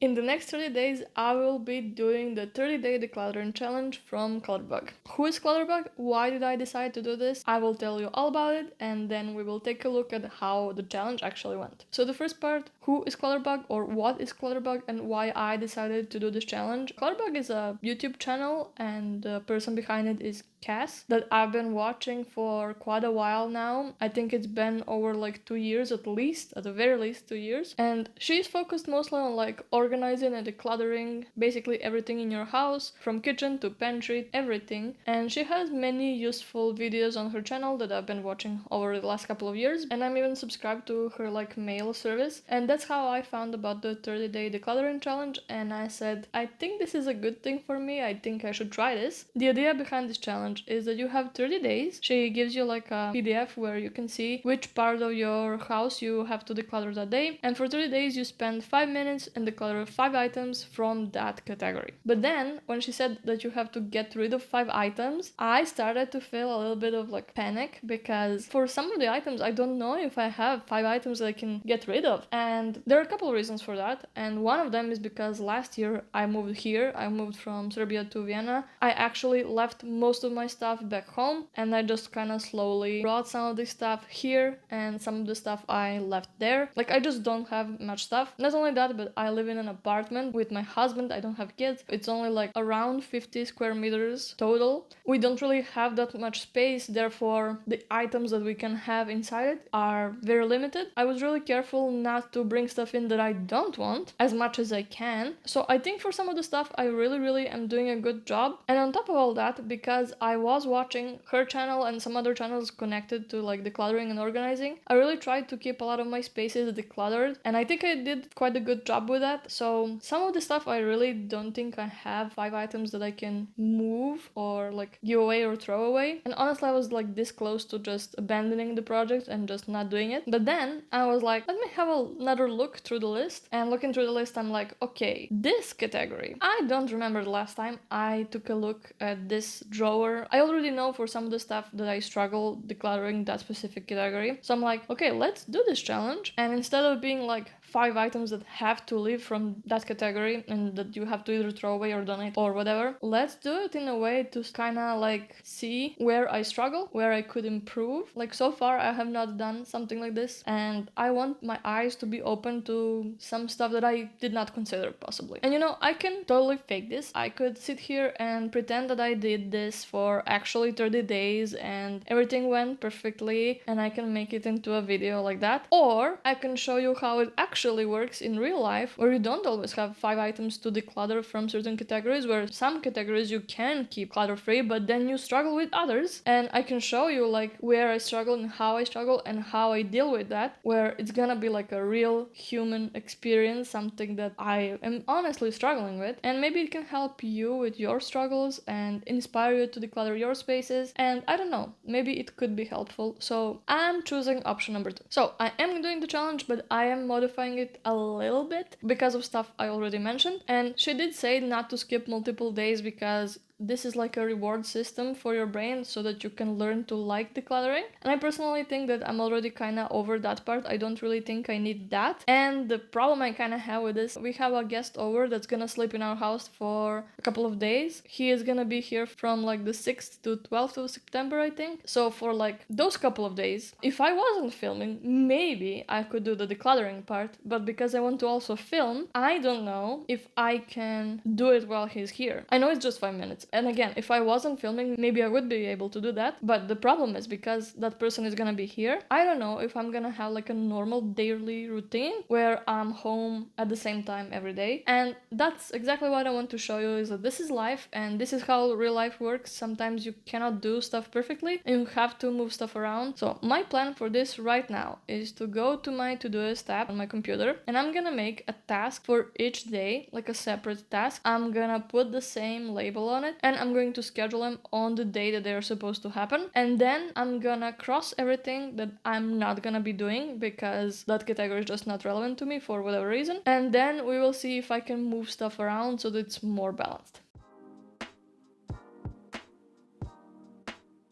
In the next 30 days, I will be doing the 30-day decluttering challenge from Clutterbug. Who is Clutterbug? Why did I decide to do this? I will tell you all about it, and then we will take a look at how the challenge actually went. So the first part, who is Clutterbug, or what is Clutterbug, and why I decided to do this challenge. Clutterbug is a YouTube channel, and the person behind it is Cass, that I've been watching for quite a while now. I think it's been over like 2 years at least, at the very least 2 years. And she's focused mostly on like organizing and decluttering basically everything in your house, from kitchen to pantry, everything. And she has many useful videos on her channel that I've been watching over the last couple of years. And I'm even subscribed to her like mail service. And that's how I found about the 30-day decluttering challenge. And I said, I think this is a good thing for me. I think I should try this. The idea behind this challenge is that you have 30 days. She gives you like a PDF where you can see which part of your house you have to declutter that day. And for 30 days you spend 5 minutes and declutter 5 items from that category. But then when she said that you have to get rid of 5 items, I started to feel a little bit of like panic, because for some of the items I don't know if I have 5 items that I can get rid of. And there are a couple of reasons for that. And one of them is because last year I moved here. I moved from Serbia to Vienna. I actually left most of my stuff back home, and I just kind of slowly brought some of this stuff here, and some of the stuff I left there. Like, I just don't have much stuff. Not only that, but I live in an apartment with my husband. I don't have kids. It's only like around 50 square meters total. We don't really have that much space, therefore the items that we can have inside it are very limited. I was really careful not to bring stuff in that I don't want as much as I can. So I think for some of the stuff I really am doing a good job. And on top of all that, because I was watching her channel and some other channels connected to like decluttering and organizing, I really tried to keep a lot of my spaces decluttered, and I think I did quite a good job with that. So some of the stuff I really don't think I have 5 items that I can move or like give away or throw away. And honestly, I was like this close to just abandoning the project and just not doing it. But then I was like, let me have another look through the list. And looking through the list, I'm like, okay, this category. I don't remember the last time I took a look at this drawer. I already know for some of the stuff that I struggle decluttering that specific category. So I'm like, okay, let's do this challenge. And instead of being like 5 items that have to leave from that category and that you have to either throw away or donate or whatever, let's do it in a way to kind of like see where I struggle, where I could improve. Like, so far I have not done something like this, and I want my eyes to be open to some stuff that I did not consider possibly. And you know, I can totally fake this. I could sit here and pretend that I did this for actually 30 days and everything went perfectly, and I can make it into a video like that. Or I can show you how it actually works in real life, where you don't always have 5 items to declutter from certain categories, where some categories you can keep clutter free, but then you struggle with others. And I can show you like where I struggle and how I deal with that, where it's gonna be like a real human experience, something that I am honestly struggling with. And maybe it can help you with your struggles and inspire you to declutter your spaces. And I don't know, maybe it could be helpful. So I'm choosing option number 2. So I am doing the challenge, but I am modifying it a little bit because of stuff I already mentioned. And she did say not to skip multiple days, because this is like a reward system for your brain so that you can learn to like decluttering. And I personally think that I'm already kind of over that part. I don't really think I need that. And the problem I kind of have with this, we have a guest over that's gonna sleep in our house for a couple of days. He is gonna be here from like the 6th to 12th of September, I think. So for like those couple of days, if I wasn't filming, maybe I could do the decluttering part. But because I want to also film, I don't know if I can do it while he's here. I know it's just 5 minutes. And again, if I wasn't filming, maybe I would be able to do that. But the problem is, because that person is gonna be here, I don't know if I'm gonna have like a normal daily routine where I'm home at the same time every day. And that's exactly what I want to show you, is that this is life and this is how real life works. Sometimes you cannot do stuff perfectly and you have to move stuff around. So my plan for this right now is to go to my Todoist app on my computer, and I'm gonna make a task for each day, like a separate task. I'm gonna put the same label on it, and I'm going to schedule them on the day that they're supposed to happen. And then I'm gonna cross everything that I'm not gonna be doing because that category is just not relevant to me for whatever reason. And then we will see if I can move stuff around so that it's more balanced.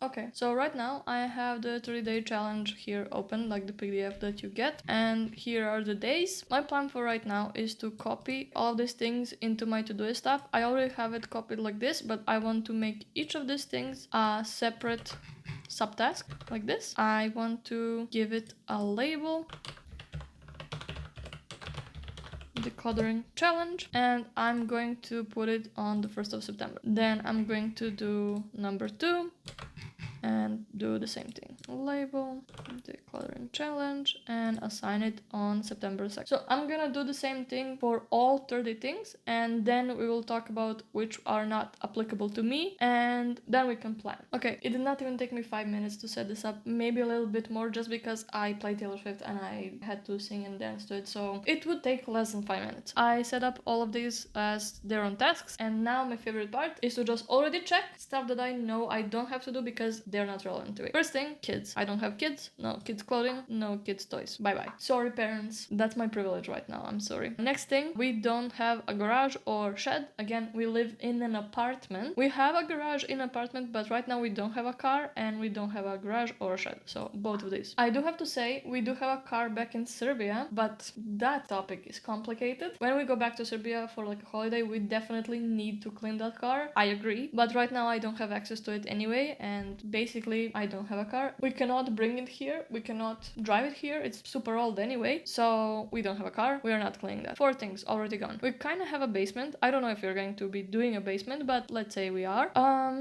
Okay, so right now I have the 30-day challenge here open, like the PDF that you get, and here are the days. My plan for right now is to copy all these things into my to-do app. I already have it copied like this, but I want to make each of these things a separate subtask like this. I want to give it a label, decluttering challenge, and I'm going to put it on the 1st of September. Then I'm going to do number 2 and do the same thing. Label, decluttering challenge, and assign it on September 2nd. So I'm gonna do the same thing for all 30 things, and then we will talk about which are not applicable to me, and then we can plan. Okay, it did not even take me 5 minutes to set this up, maybe a little bit more, just because I play Taylor Swift and I had to sing and dance to it, so it would take less than 5 minutes. I set up all of these as their own tasks, and now my favorite part is to just already check stuff that I know I don't have to do because they're not relevant to it. First thing, kids. I don't have kids. No kids clothing. No kids toys. Bye bye. Sorry, parents. That's my privilege right now. I'm sorry. Next thing, we don't have a garage or shed. Again, we live in an apartment. We have a garage in an apartment, but right now we don't have a car and we don't have a garage or a shed. So both of these. I do have to say, we do have a car back in Serbia, but that topic is complicated. When we go back to Serbia for like a holiday, we definitely need to clean that car. I agree. But right now I don't have access to it anyway, and basically I don't have a car. We cannot bring it here. We cannot drive it here. It's super old anyway, so we don't have a car. We are not cleaning that. 4 things already gone. We kind of have a basement. I don't know if we're going to be doing a basement, but let's say we are.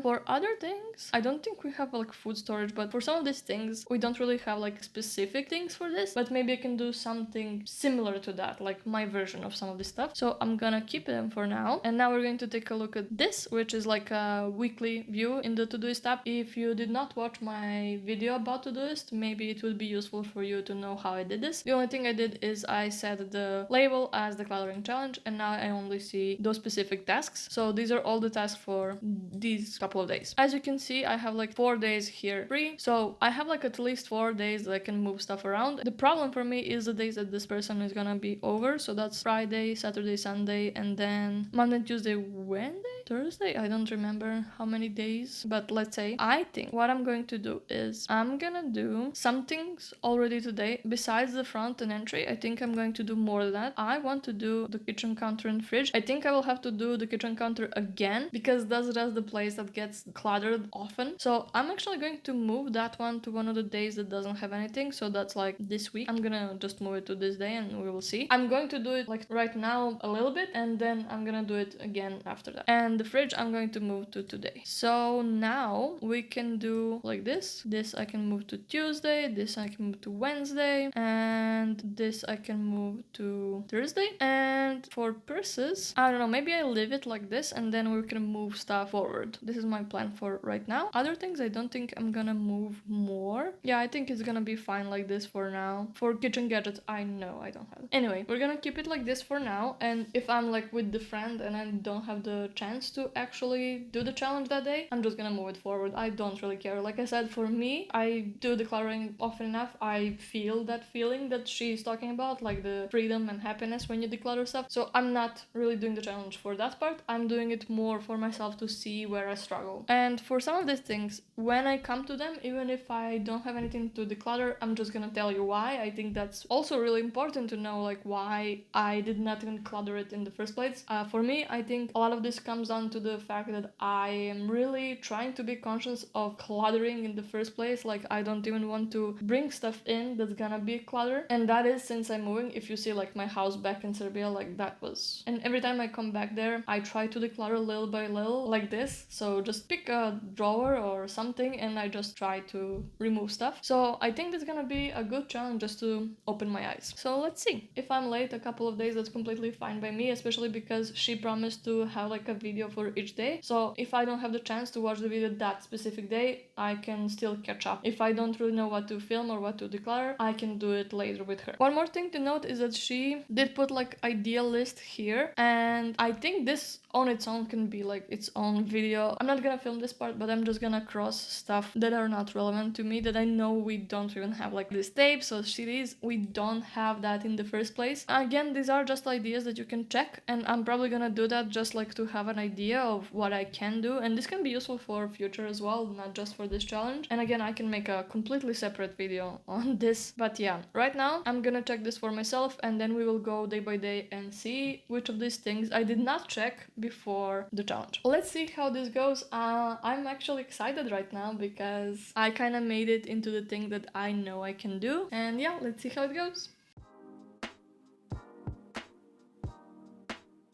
For other things, I don't think we have like food storage, but for some of these things, we don't really have like specific things for this, but maybe I can do something similar to that, like my version of some of this stuff. So I'm gonna keep them for now. And now we're going to take a look at this, which is like a weekly view in the Todoist app. If you did not watch my video about Todoist, maybe it would be useful for you to know how I did this. The only thing I did is I set the label as the decluttering challenge, and now I only see those specific tasks. So these are all the tasks for these couple of days. As you can see, I have like 4 days here free. So I have like at least 4 days that I can move stuff around. The problem for me is the days that this person is gonna be over. So that's Friday, Saturday, Sunday, and then Monday, Tuesday, Wednesday, Thursday. I don't remember how many days, but let's say I think what I'm going to do is I'm gonna do some things already today besides the front and entry. I think I'm going to do more than that. I want to do the kitchen counter and fridge. I think I will have to do the kitchen counter again because that's just the place that gets cluttered often. So I'm actually going to move that one to one of the days that doesn't have anything. So that's like this week. I'm gonna just move it to this day and we will see. I'm going to do it like right now a little bit, and then I'm gonna do it again after that. And the fridge I'm going to move to today. So now we can do like this. This I can move to Tuesday, this I can move to Wednesday, and this I can move to Thursday. And for purses, I don't know, maybe I leave it like this and then we can move stuff forward. This is my plan for right now. Other things I don't think I'm gonna move more. Yeah, I think it's gonna be fine like this for now. For kitchen gadgets, I know I don't have it. Anyway, we're gonna keep it like this for now, and if I'm like with the friend and I don't have the chance to actually do the challenge that day, I'm just gonna move it forward. I don't really care. Like I said, for me, I do decluttering often enough. I feel that feeling that she's talking about, like the freedom and happiness when you declutter stuff. So I'm not really doing the challenge for that part. I'm doing it more for myself to see where I struggle. And for some of these things, when I come to them, even if I don't have anything to declutter, I'm just gonna tell you why. I think that's also really important to know, like why I did not even clutter it in the first place. For me, I think a lot of this comes down to the fact that I am really trying to be conscious of cluttering in the first place. Like I don't even want to bring stuff in that's gonna be clutter, and that is since I'm moving. If you see like my house back in Serbia, like that was, and every time I come back there, I try to declutter little by little like this. So just pick a drawer or something and I just try to remove stuff. So I think that's gonna be a good challenge just to open my eyes. So let's see. If I'm late a couple of days, that's completely fine by me, especially because she promised to have like a video for each day. So if I don't have the chance to watch the video that specific day, I can still catch up. If I don't really know what to film or what to declare, I can do it later with her. One more thing to note is that she did put like ideal list here, and I think this on its own can be like its own video. I'm not gonna film this part, but I'm just gonna cross stuff that are not relevant to me, that I know we don't even have, like this tapes or CDs. We don't have that in the first place. Again, these are just ideas that you can check, and I'm probably gonna do that just like to have an idea of what I can do, and this can be useful for future as well, not just for this challenge. And again, I can make a completely separate video on this, but yeah, right now I'm gonna check this for myself, and then we will go day by day and see which of these things I did not check before the challenge. Let's see how this goes. I'm actually excited right now because I kind of made it into the thing that I know I can do, and yeah, let's see how it goes.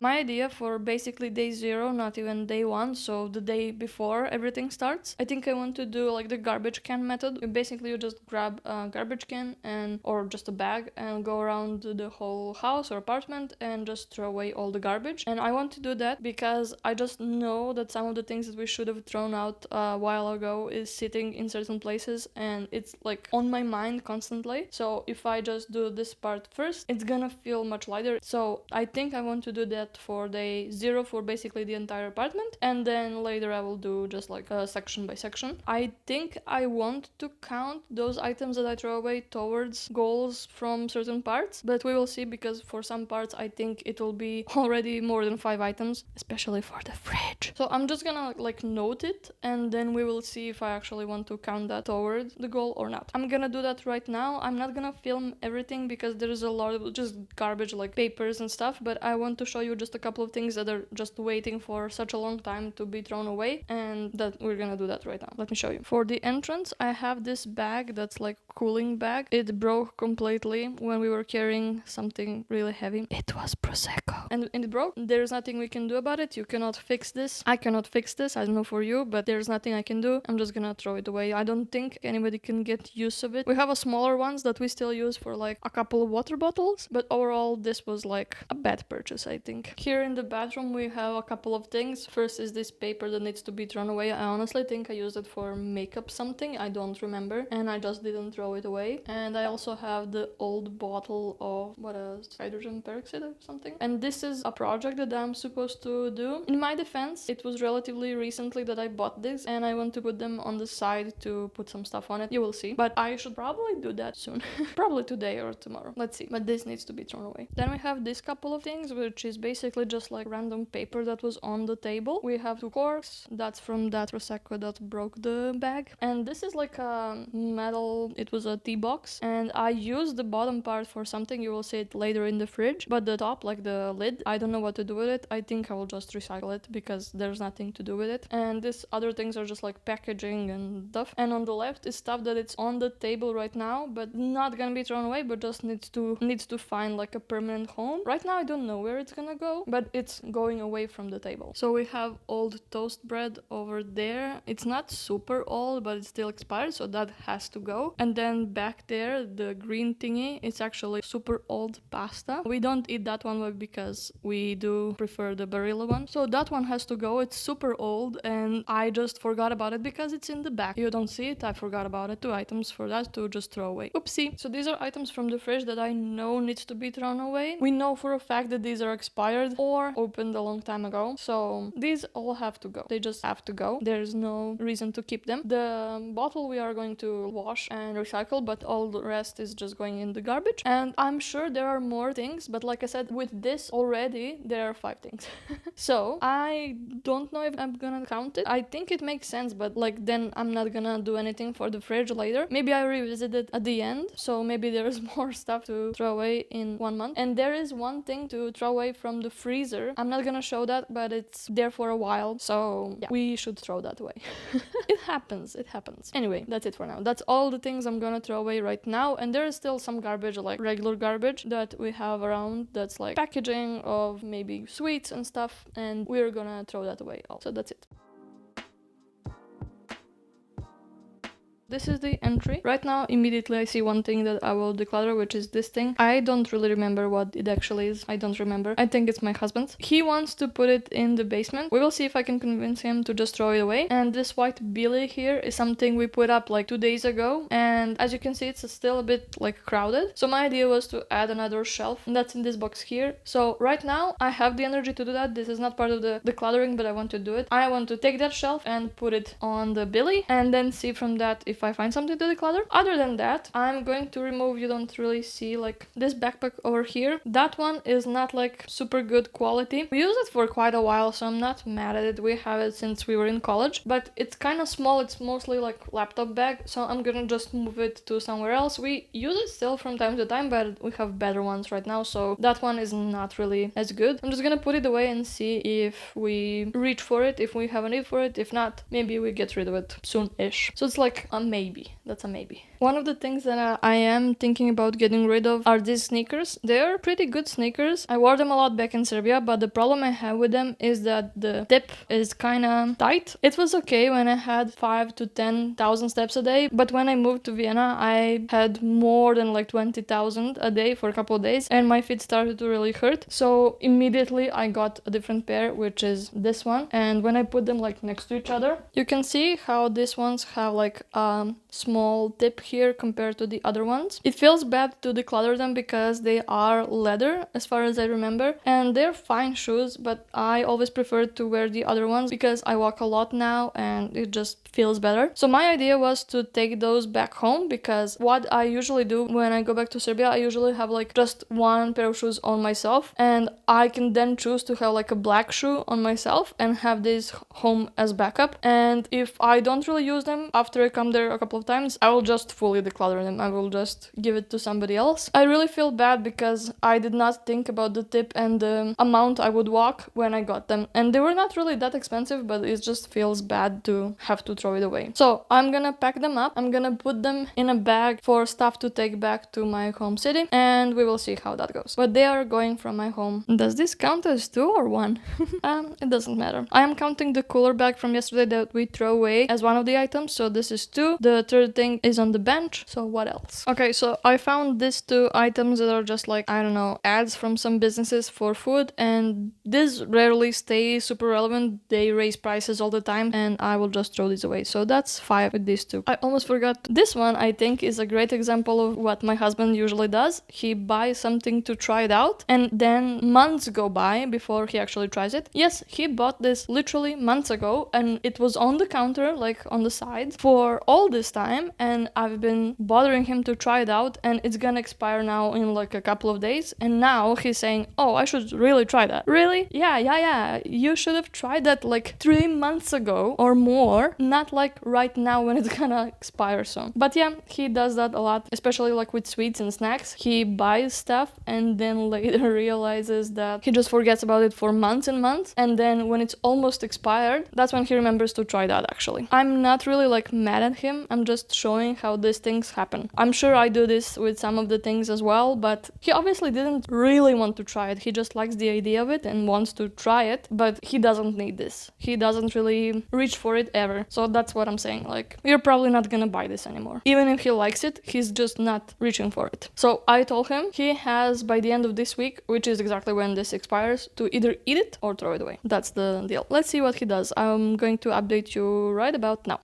My idea for basically day 0, not even day 1, so the day before everything starts, I think I want to do like the garbage can method. Basically you just grab a garbage can or just a bag and go around the whole house or apartment and just throw away all the garbage. And I want to do that because I just know that some of the things that we should have thrown out a while ago is sitting in certain places and it's like on my mind constantly. So if I just do this part first, it's gonna feel much lighter. So I think I want to do that for day 0 for basically the entire apartment, and then later I will do just like a section by section. I think I want to count those items that I throw away towards goals from certain parts, but we will see, because for some parts I think it will be already more than 5 items, especially for the fridge. So I'm just gonna like note it, and then we will see if I actually want to count that towards the goal or not. I'm gonna do that right now. I'm not gonna film everything because there's a lot of just garbage like papers and stuff, but I want to show you just a couple of things that are just waiting for such a long time to be thrown away, and that we're gonna do that right now. Let me show you. For the entrance, I have this bag that's like cooling bag. It broke completely when we were carrying something really heavy. It was Prosecco. And it broke. There's nothing we can do about it. You cannot fix this. I cannot fix this. I don't know for you, but there's nothing I can do. I'm just gonna throw it away. I don't think anybody can get use of it. We have a smaller ones that we still use for like a couple of water bottles, but overall this was like a bad purchase, I think. Here in the bathroom we have a couple of things. First is this paper that needs to be thrown away. I honestly think I used it for makeup something, I don't remember, and I just didn't throw it away. And I also have the old bottle of what else, hydrogen peroxide or something, and this is a project that I'm supposed to do. In my defense, it was relatively recently that I bought this, and I want to put them on the side to put some stuff on it. You will see, but I should probably do that soon. Probably today or tomorrow, let's see. But this needs to be thrown away. Then we have this couple of things, which is basically just like random paper that was on the table. We have 2 corks, that's from that Prosecco that broke the bag, and this is like a metal, it was a tea box, and I used the bottom part for something. You will see it later in the fridge, but the top, like the lid, I don't know what to do with it. I think I will just recycle it because there's nothing to do with it. And these other things are just like packaging and stuff, and on the left is stuff that it's on the table right now but not gonna be thrown away, but just needs to find like a permanent home. Right now I don't know where it's gonna go, but it's going away from the table. So we have old toast bread over there. It's not super old, but it's still expired, so that has to go. And then back there, the green thingy, it's actually super old pasta. We don't eat that one because we do prefer the Barilla one, so that one has to go. It's super old and I just forgot about it because it's in the back. You don't see it, I forgot about it. 2 items for that to just throw away. Oopsie. So these are items from the fridge that I know needs to be thrown away. We know for a fact that these are expired or opened a long time ago, so these all have to go. They just have to go. There's no reason to keep them. The bottle we are going to wash and recycle, but all the rest is just going in the garbage. And I'm sure there are more things, but like I said, with this already there are 5 things. So I don't know if I'm gonna count it. I think it makes sense, but like then I'm not gonna do anything for the fridge later. Maybe I revisit it at the end, so maybe there's more stuff to throw away in 1 month. And there is one thing to throw away from the freezer. I'm not gonna show that, but it's there for a while, so yeah, we should throw that away. It happens. Anyway, that's it for now. That's all the things I'm gonna throw away right now, and there is still some garbage, like regular garbage that we have around, that's like packaging of maybe sweets and stuff, and we're gonna throw that away also. That's it. This is the entry. Right now, immediately I see one thing that I will declutter, which is this thing. I don't really remember what it actually is. I don't remember. I think it's my husband's. He wants to put it in the basement. We will see if I can convince him to just throw it away. And this white Billy here is something we put up like 2 days ago. And as you can see, it's still a bit like crowded. So my idea was to add another shelf, and that's in this box here. So right now I have the energy to do that. This is not part of the decluttering, but I want to do it. I want to take that shelf and put it on the Billy, and then see from that if if I find something to declutter. Other than that, I'm going to remove, you don't really see like this backpack over here. That one is not like super good quality. We use it for quite a while, so I'm not mad at it. We have it since we were in college, but it's kind of small. It's mostly like laptop bag, so I'm gonna just move it to somewhere else. We use it still from time to time, but we have better ones right now, so that one is not really as good. I'm just gonna put it away and see if we reach for it, if we have a need for it. If not, maybe we get rid of it soon-ish. So it's like a maybe. That's a maybe. One of the things that I am thinking about getting rid of are these sneakers. They're pretty good sneakers. I wore them a lot back in Serbia, but the problem I have with them is that the tip is kind of tight. It was okay when I had 5 to 10,000 steps a day, but when I moved to Vienna, I had more than like 20,000 a day for a couple of days, and my feet started to really hurt. So immediately I got a different pair, which is this one. And when I put them like next to each other, you can see how these ones have like a small tip here compared to the other ones. It feels bad to declutter them because they are leather as far as I remember, and they're fine shoes, but I always prefer to wear the other ones because I walk a lot now and it just feels better. So my idea was to take those back home, because what I usually do when I go back to Serbia, I usually have like just one pair of shoes on myself, and I can then choose to have like a black shoe on myself and have this home as backup. And if I don't really use them after I come there a couple of times, I will just fully declutter them. I will just give it to somebody else. I really feel bad because I did not think about the tip and the amount I would walk when I got them, and they were not really that expensive, but it just feels bad to have to throw it away. So I'm gonna pack them up. I'm gonna put them in a bag for stuff to take back to my home city, and we will see how that goes. But they are going from my home. Does this count as 2 or 1? It doesn't matter. I am counting the cooler bag from yesterday that we throw away as one of the items, so this is 2. The third thing is on the bench, so what else? Okay, so I found these 2 items that are just like, I don't know, ads from some businesses for food, and these rarely stay super relevant. They raise prices all the time, and I will just throw these away. So that's 5 with these 2. I almost forgot. This one, I think, is a great example of what my husband usually does. He buys something to try it out, and then months go by before he actually tries it. Yes, he bought this literally months ago, and it was on the counter, like on the side, for all this time, and I've been bothering him to try it out, and it's gonna expire now in like a couple of days, and now he's saying, oh, I should really try that. Really? Yeah, you should have tried that like 3 months ago or more, not like right now when it's gonna expire soon. But yeah, he does that a lot, especially like with sweets and snacks. He buys stuff and then later realizes that he just forgets about it for months and months, and then when it's almost expired, that's when he remembers to try that actually. I'm not really like mad at him, I'm just showing how these things happen. I'm sure I do this with some of the things as well, but he obviously didn't really want to try it. He just likes the idea of it and wants to try it, but he doesn't need this. He doesn't really reach for it ever. So that's what I'm saying, like, you're probably not gonna buy this anymore. Even if he likes it, he's just not reaching for it. So I told him he has by the end of this week, which is exactly when this expires, to either eat it or throw it away. That's the deal. Let's see what he does. I'm going to update you right about now.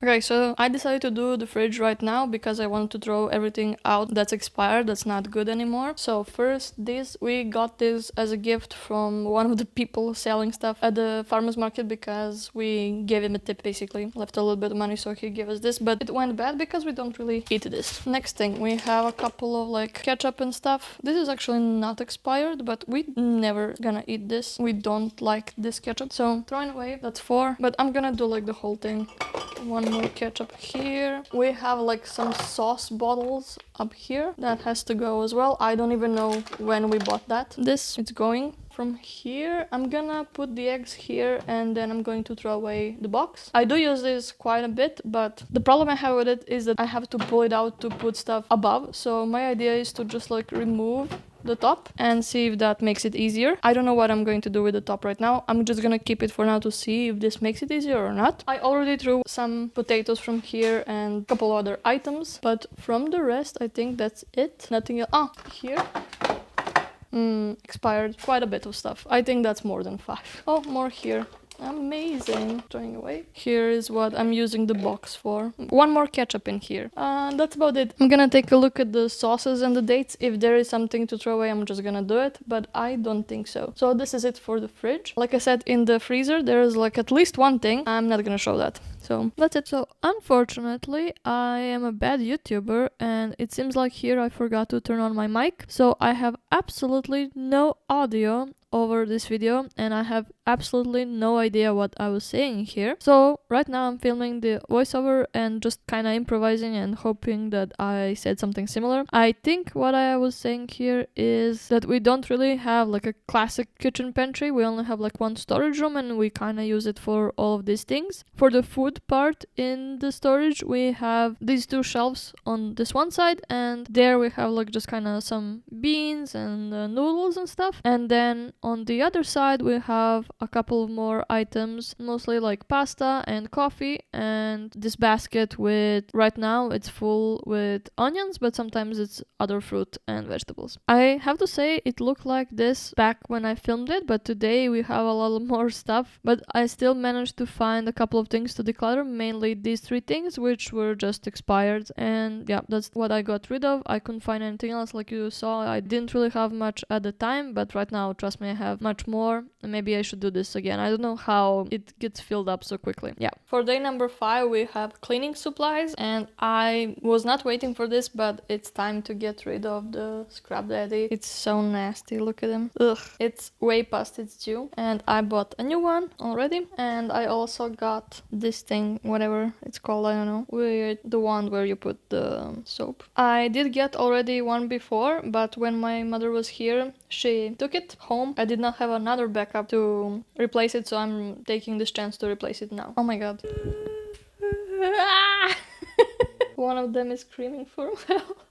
Okay, so I decided to do the fridge right now because I want to throw everything out that's expired, that's not good anymore. So first, we got this as a gift from one of the people selling stuff at the farmer's market because we gave him a tip basically, left a little bit of money, so he gave us this, but it went bad because we don't really eat this. Next thing, we have a couple of like ketchup and stuff. This is actually not expired, but we never gonna eat this. We don't like this ketchup, so throwing away, that's 4, but I'm gonna do like the whole thing. One more ketchup here. We have like some sauce bottles up here that has to go as well. I don't even know when we bought that. It's going from here. I'm gonna put the eggs here, and then I'm going to throw away the box. I do use this quite a bit, but the problem I have with it is that I have to pull it out to put stuff above. So my idea is to just like remove the top and see if that makes it easier. I don't know what I'm going to do with the top right now. I'm just gonna keep it for now to see if this makes it easier or not. I already threw some potatoes from here and a couple other items, but from the rest I think that's it. Nothing else. Ah, here. Expired quite a bit of stuff. I think that's more than 5. Oh, more here. Amazing. Throwing away. Here is what I'm using the box for. One more ketchup in here. That's about it. I'm gonna take a look at the sauces and the dates. If there is something to throw away, I'm just gonna do it, but I don't think so. So this is it for the fridge. Like I said, in the freezer, there is like at least one thing. I'm not gonna show that. So that's it. So unfortunately, I am a bad YouTuber and it seems like here I forgot to turn on my mic. So I have absolutely no audio over this video and I have absolutely no idea what I was saying here. So right now I'm filming the voiceover and just kind of improvising and hoping that I said something similar. I think what I was saying here is that we don't really have like a classic kitchen pantry. We only have like one storage room and we kind of use it for all of these things. For the food part in the storage, we have these two shelves on this one side and there we have like just kind of some beans and noodles and stuff. And then on the other side we have a couple of more items, mostly like pasta and coffee, and this basket with, right now it's full with onions, but sometimes it's other fruit and vegetables. I have to say it looked like this back when I filmed it, but today we have a lot more stuff, but I still managed to find a couple of things to declutter, mainly these three things which were just expired, and yeah, that's what I got rid of. I couldn't find anything else. Like you saw, I didn't really have much at the time, but right now, trust me, I have much more, and maybe I should do this again. I don't know how it gets filled up so quickly. Yeah. For day number 5, we have cleaning supplies, and I was not waiting for this, but it's time to get rid of the Scrap Daddy. It's so nasty, look at him. Ugh. It's way past its due, and I bought a new one already, and I also got this thing, whatever it's called, I don't know, with the one where you put the soap. I did get already one before, but when my mother was here, she took it home. I did not have another backup to replace it, so I'm taking this chance to replace it now. Oh my god. One of them is screaming for help.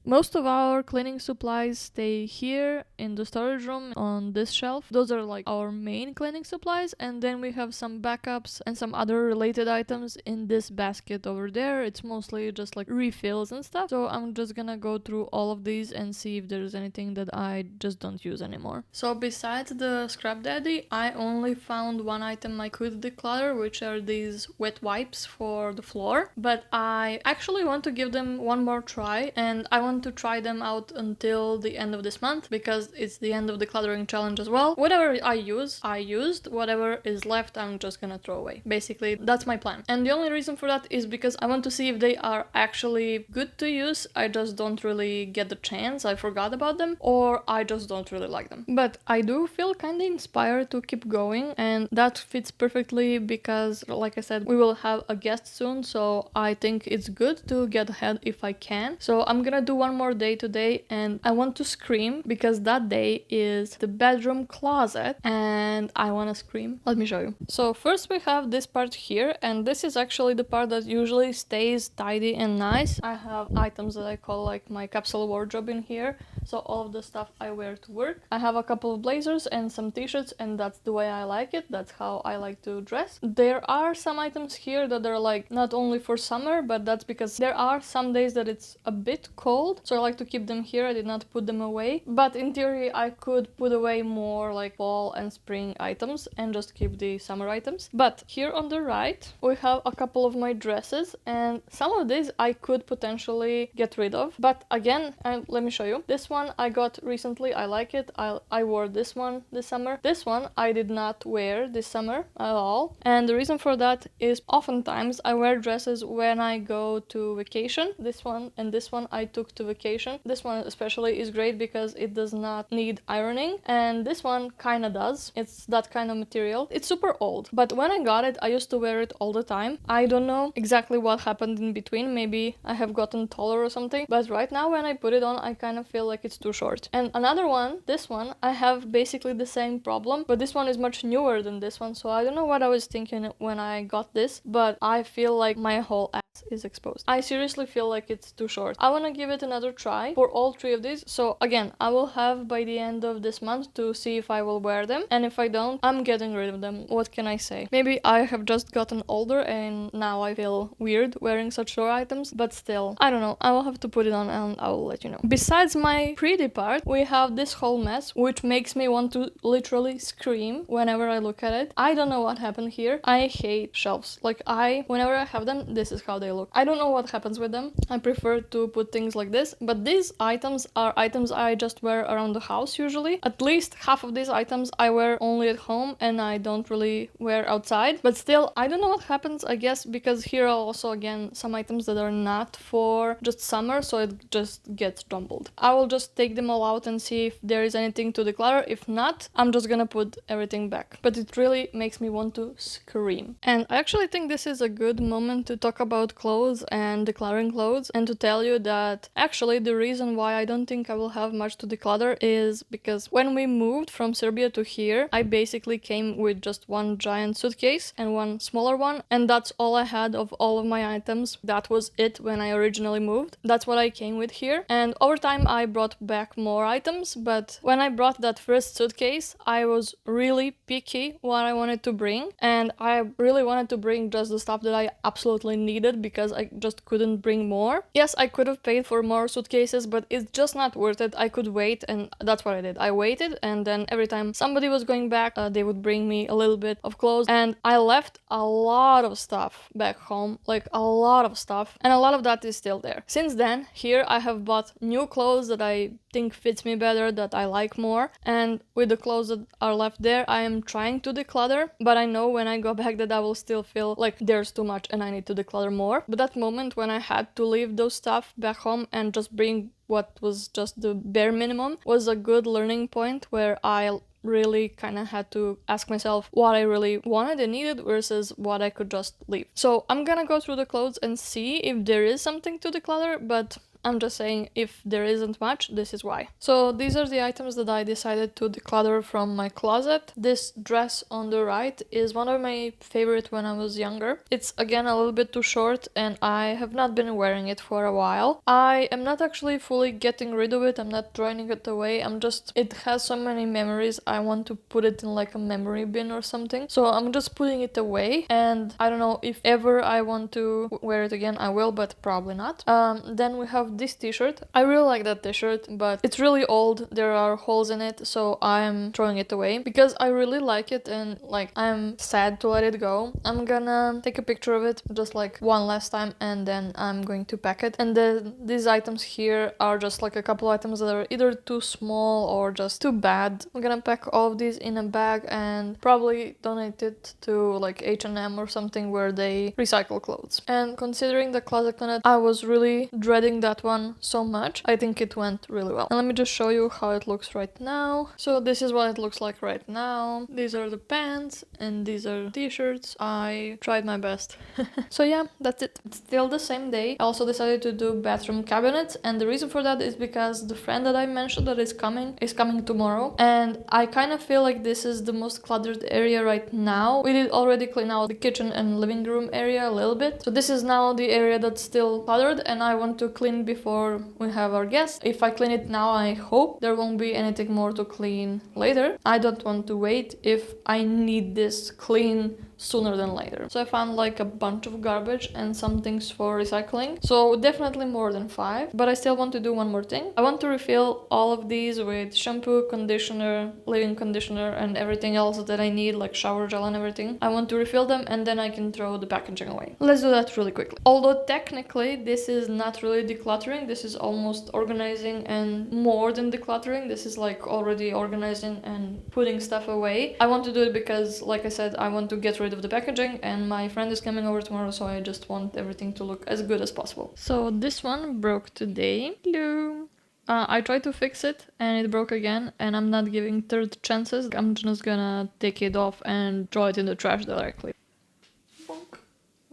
Most of our cleaning supplies stay here in the storage room on this shelf. Those are like our main cleaning supplies, and then we have some backups and some other related items in this basket over there. It's mostly just like refills and stuff. So I'm just gonna go through all of these and see if there's anything that I just don't use anymore. So besides the Scrap Daddy, I only found one item I could declutter, which are these wet wipes for the floor. But I actually want to give them one more try, and I want to try them out until the end of this month because it's the end of the decluttering challenge as well. Whatever I used. Whatever is left, I'm just gonna throw away. Basically, that's my plan. And the only reason for that is because I want to see if they are actually good to use. I just don't really get the chance. I forgot about them, or I just don't really like them. But I do feel kind of inspired to keep going, and that fits perfectly because, like I said, we will have a guest soon, so I think it's good to get ahead if I can. So I'm gonna do one more day today, and I want to scream because that day is the bedroom closet and I want to scream. Let me show you. So first we have this part here, and this is actually the part that usually stays tidy and nice. I have items that I call like my capsule wardrobe in here, so all of the stuff I wear to work. I have a couple of blazers and some t-shirts, and that's the way I like it. That's how I like to dress. There are some items here that are like not only for summer, but that's because there are some days that it's a bit cold, so I like to keep them here. I did not put them away, but in theory I could put away more like fall and spring items and just keep the summer items. But here on the right we have a couple of my dresses, and some of these I could potentially get rid of, but again, let me show you. This one I got recently. I like it. I wore this one this summer. This one I did not wear this summer at all, and the reason for that is oftentimes I wear dresses when I go to vacation. This one and this one I took to vacation. This one especially is great because it does not need ironing, and this one kind of does. It's that kind of material. It's super old, but when I got it I used to wear it all the time. I don't know exactly what happened in between. Maybe I have gotten taller or something, but right now when I put it on I kind of feel like it's too short. And another one, this one, I have basically the same problem, but this one is much newer than this one, so I don't know what I was thinking when I got this, but I feel like my whole ass is exposed. I seriously feel like it's too short. I want to give it another try for all 3 of these. So again, I will have by the end of this month to see if I will wear them, and if I don't, I'm getting rid of them. What can I say? Maybe I have just gotten older and now I feel weird wearing such short items, but still, I don't know. I will have to put it on and I will let you know. Besides my pretty part, we have this whole mess, which makes me want to literally scream whenever I look at it. I don't know what happened here. I hate shelves. Like, whenever I have them, this is how they look. I don't know what happens with them. I prefer to put things like this, but these items are items I just wear around the house usually. At least half of these items I wear only at home and I don't really wear outside. But still, I don't know what happens, I guess, because here are also again some items that are not for just summer, so it just gets jumbled. I will just take them all out and see if there is anything to declutter. If not, I'm just gonna put everything back. But it really makes me want to scream. And I actually think this is a good moment to talk about clothes and decluttering clothes, and to tell you that actually the reason why I don't think I will have much to declutter is because when we moved from Serbia to here, I basically came with just one giant suitcase and one smaller one, and that's all I had of all of my items. That was it when I originally moved. That's what I came with here, and over time I brought back more items, but when I brought that first suitcase, I was really picky what I wanted to bring, and I really wanted to bring just the stuff that I absolutely needed because I just couldn't bring more. Yes, I could have paid for more suitcases, but it's just not worth it. I could wait, and that's what I did. I waited, and then every time somebody was going back, they would bring me a little bit of clothes, and I left a lot of stuff back home, like a lot of stuff, and a lot of that is still there. Since then, here I have bought new clothes that I think fits me better, that I like more, and with the clothes that are left there, I am trying to declutter, but I know when I go back that I will still feel like there's too much and I need to declutter more. But that moment when I had to leave those stuff back home and just bring what was just the bare minimum was a good learning point, where I really kind of had to ask myself what I really wanted and needed versus what I could just leave. So I'm gonna go through the clothes and see if there is something to declutter, but I'm just saying if there isn't much, this is why. So these are the items that I decided to declutter from my closet. This dress on the right is one of my favorite when I was younger. It's again a little bit too short and I have not been wearing it for a while. I am not actually fully getting rid of it. I'm not throwing it away. it has so many memories. I want to put it in like a memory bin or something. So I'm just putting it away, and I don't know if ever I want to wear it again, I will, but probably not. Then we have this t-shirt. I really like that t-shirt, but it's really old. There are holes in it, so I'm throwing it away because I really like it and like I'm sad to let it go. I'm gonna take a picture of it just like one last time and then I'm going to pack it. And then these items here are just like a couple items that are either too small or just too bad. I'm gonna pack all of these in a bag and probably donate it to like H&M or something where they recycle clothes. And considering the Closet Planet, I was really dreading that one so much. I think it went really well. And let me just show you how it looks right now. So this is what it looks like right now. These are the pants and these are t-shirts. I tried my best. So yeah, that's it. It's still the same day. I also decided to do bathroom cabinets, and the reason for that is because the friend that I mentioned that is coming tomorrow, and I kind of feel like this is the most cluttered area right now. We did already clean out the kitchen and living room area a little bit, so this is now the area that's still cluttered, and I want to clean before we have our guests. If I clean it now, I hope there won't be anything more to clean later. I don't want to wait if I need this clean sooner than later. So I found like a bunch of garbage and some things for recycling. So definitely more than 5, but I still want to do one more thing. I want to refill all of these with shampoo, conditioner, leave-in conditioner, and everything else that I need, like shower gel and everything. I want to refill them and then I can throw the packaging away. Let's do that really quickly. Although technically this is not really decluttering, this is almost organizing and more than decluttering. This is like already organizing and putting stuff away. I want to do it because, like I said, I want to get rid of the packaging, and my friend is coming over tomorrow, so I just want everything to look as good as possible. So this one broke today. Hello. I tried to fix it and it broke again, and I'm not giving third chances. I'm just gonna take it off and throw it in the trash directly. Bonk.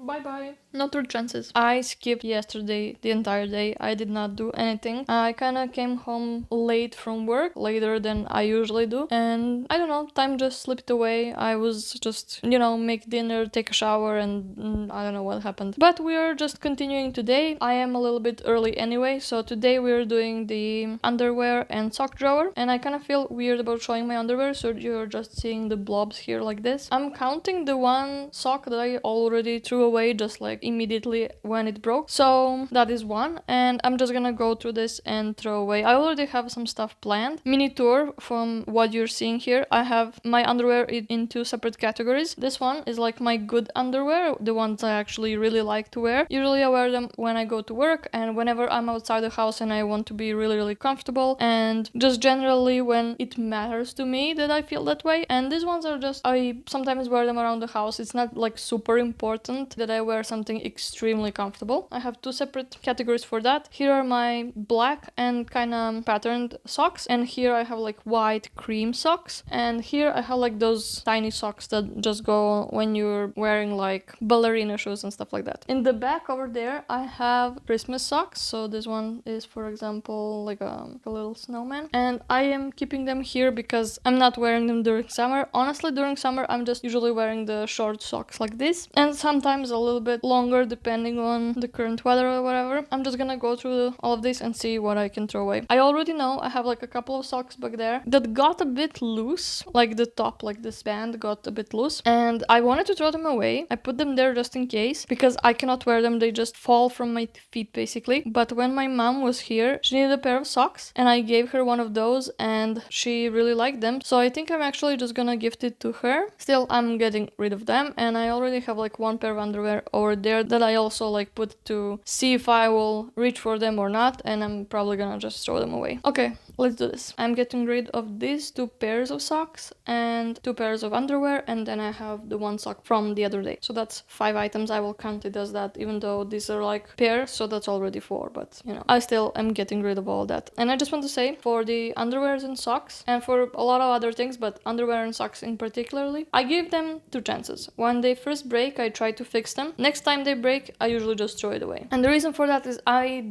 bye-bye. No third chances. I skipped yesterday the entire day. I did not do anything. I kind of came home late from work, later than I usually do. And I don't know, time just slipped away. I was just, make dinner, take a shower, and I don't know what happened. But we are just continuing today. I am a little bit early anyway, so today we're doing the underwear and sock drawer. And I kind of feel weird about showing my underwear, so you're just seeing the blobs here like this. I'm counting the one sock that I already threw away just like immediately when it broke. So that is one, and I'm just gonna go through this and throw away. I already have some stuff planned. Mini tour from what you're seeing here. I have my underwear in two separate categories. This one is like my good underwear, the ones I actually really like to wear. Usually I wear them when I go to work and whenever I'm outside the house and I want to be really comfortable, and just generally when it matters to me that I feel that way. And these ones are just, I sometimes wear them around the house. It's not like super important that I wear something extremely comfortable. I have two separate categories for that. Here are my black and kind of patterned socks, and here I have like white cream socks, and here I have like those tiny socks that just go when you're wearing like ballerina shoes and stuff like that. In the back over there I have Christmas socks. So this one is, for example, like a little snowman, and I am keeping them here because I'm not wearing them during summer. Honestly, during summer I'm just usually wearing the short socks like this, and sometimes a little bit longer depending on the current weather or whatever. I'm just gonna go through all of this and see what I can throw away. I already know I have like a couple of socks back there that got a bit loose, like the top, like this band got a bit loose, and I wanted to throw them away. I put them there just in case because I cannot wear them. They just fall from my feet basically. But when my mom was here, she needed a pair of socks and I gave her one of those and she really liked them. So I think I'm actually just gonna gift it to her. Still, I'm getting rid of them, and I already have like one pair of underwear over there that I also like put to see if I will reach for them or not, and I'm probably gonna just throw them away. Okay, let's do this. I'm getting rid of these two pairs of socks and two pairs of underwear, and then I have the one sock from the other day. So that's 5 items. I will count it as that, even though these are like pairs, so that's already 4, but I still am getting rid of all that. And I just want to say, for the underwears and socks, and for a lot of other things, but underwear and socks in particularly, I give them 2 chances. When they first break, I try to fix them. Next time they break, I usually just throw it away. And the reason for that is I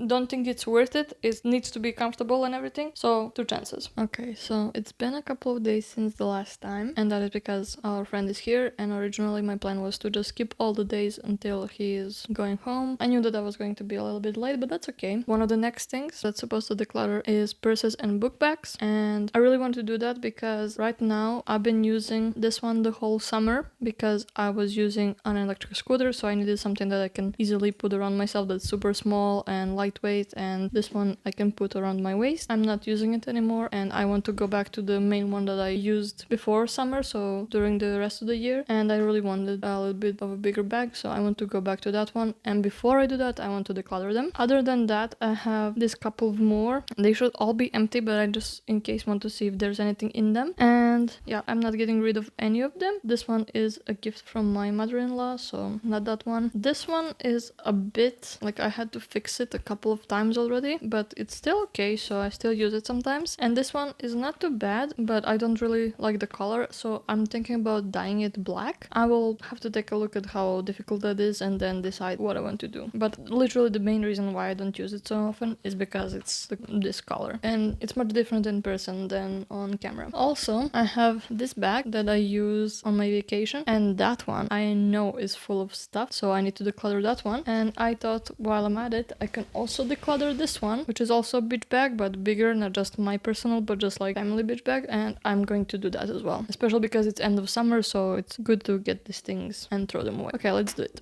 don't think it's worth it. It needs to be comfortable and everything, so 2 chances. Okay, so it's been a couple of days since the last time, and that is because our friend is here, and originally my plan was to just skip all the days until he is going home. I knew that I was going to be a little bit late, but that's okay. One of the next things that's supposed to declutter is purses and book bags, and I really want to do that because right now I've been using this one the whole summer because I was using an electric scooter, so I needed something that I can easily put around myself that's super small and lightweight, and this one I can put around my waist. I'm not using it anymore, and I want to go back to the main one that I used before summer, so during the rest of the year, and I really wanted a little bit of a bigger bag, so I want to go back to that one. And before I do that, I want to declutter them. Other than that, I have this couple of more. They should all be empty, but I just in case want to see if there's anything in them. And yeah, I'm not getting rid of any of them. This one is a gift from my mother-in-law, so not that one. This one is a bit like I had to fix it a couple of times already, but it's still okay, so I still use it sometimes. And this one is not too bad, but I don't really like the color, so I'm thinking about dyeing it black. I will have to take a look at how difficult that is and then decide what I want to do. But literally the main reason why I don't use it so often is because it's this color, and it's much different in person than on camera. Also, I have this bag that I use on my vacation, and that one I know is full of stuff, so I need to declutter that one. And I thought while I'm at it, I can also declutter this one, which is also a beach bag, but bigger, not just my personal, but just like family beach bag, and I'm going to do that as well, especially because it's end of summer, so it's good to get these things and throw them away. Okay, let's do it.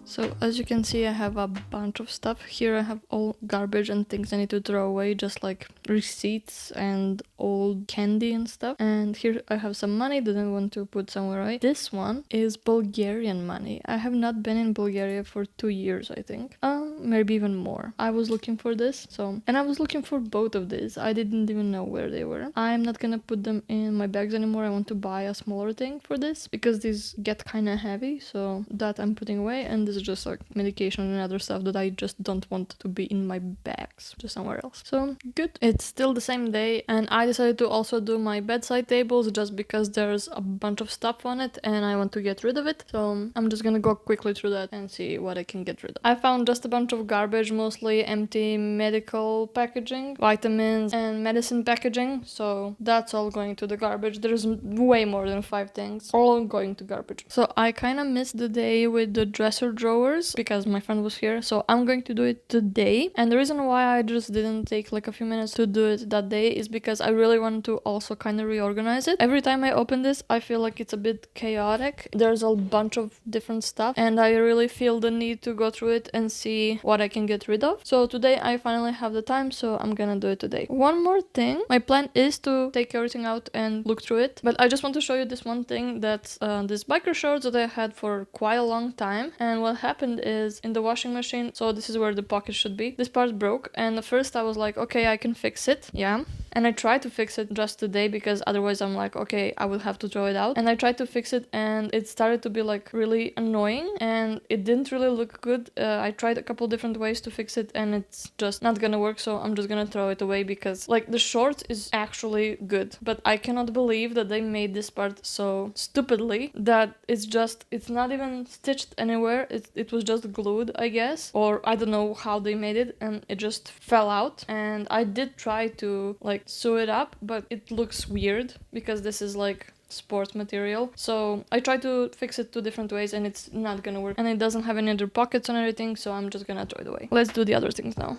So as you can see, I have a bunch of stuff. Here I have all garbage and things I need to throw away, just like receipts and old candy and stuff. And here I have some money that I want to put somewhere away. This one is Bulgarian money. I have not been in Bulgaria for 2 years, I think. maybe even more. I was looking for this, and I was looking for both of these. I didn't even know where they were. I'm not gonna put them in my bags anymore. I want to buy a smaller thing for this because these get kind of heavy, so that I'm putting away, and this is just like medication and other stuff that I just don't want to be in my bags, just somewhere else. So good. It's still the same day, and I decided to also do my bedside tables just because there's a bunch of stuff on it and I want to get rid of it. So I'm just gonna go quickly through that and see what I can get rid of. I found just a bunch of garbage, mostly empty medical packaging, vitamins and medicine packaging, so that's all going to the garbage. There's way more than 5 things, all going to garbage. So I kind of missed the day with the dresser drawers because my friend was here, so I'm going to do it today. And the reason why I just didn't take like a few minutes to do it that day is because I really wanted to also kind of reorganize it. Every time I open this, I feel like it's a bit chaotic. There's a bunch of different stuff, and I really feel the need to go through it and see what I can get rid of. So today I finally have the time, so I'm gonna do it today. One more thing, my plan is to take everything out and look through it, but I just want to show you this one thing. That's this biker shorts that I had for quite a long time, and what happened is in the washing machine, so this is where the pocket should be, this part broke, and at first I was like, okay, I can fix it, yeah. And I tried to fix it just today because otherwise I'm like, okay, I will have to throw it out. And I tried to fix it and it started to be like really annoying and it didn't really look good. I tried a couple different ways to fix it and it's just not gonna work, so I'm just gonna throw it away because like the short is actually good, but I cannot believe that they made this part so stupidly that it's not even stitched anywhere. It was just glued, I guess, or I don't know how they made it, and it just fell out. And I did try to like sew it up, but it looks weird because this is like sport material. So I tried to fix it 2 different ways and it's not gonna work, and it doesn't have any other pockets on anything, so I'm just gonna throw it away. Let's do the other things now.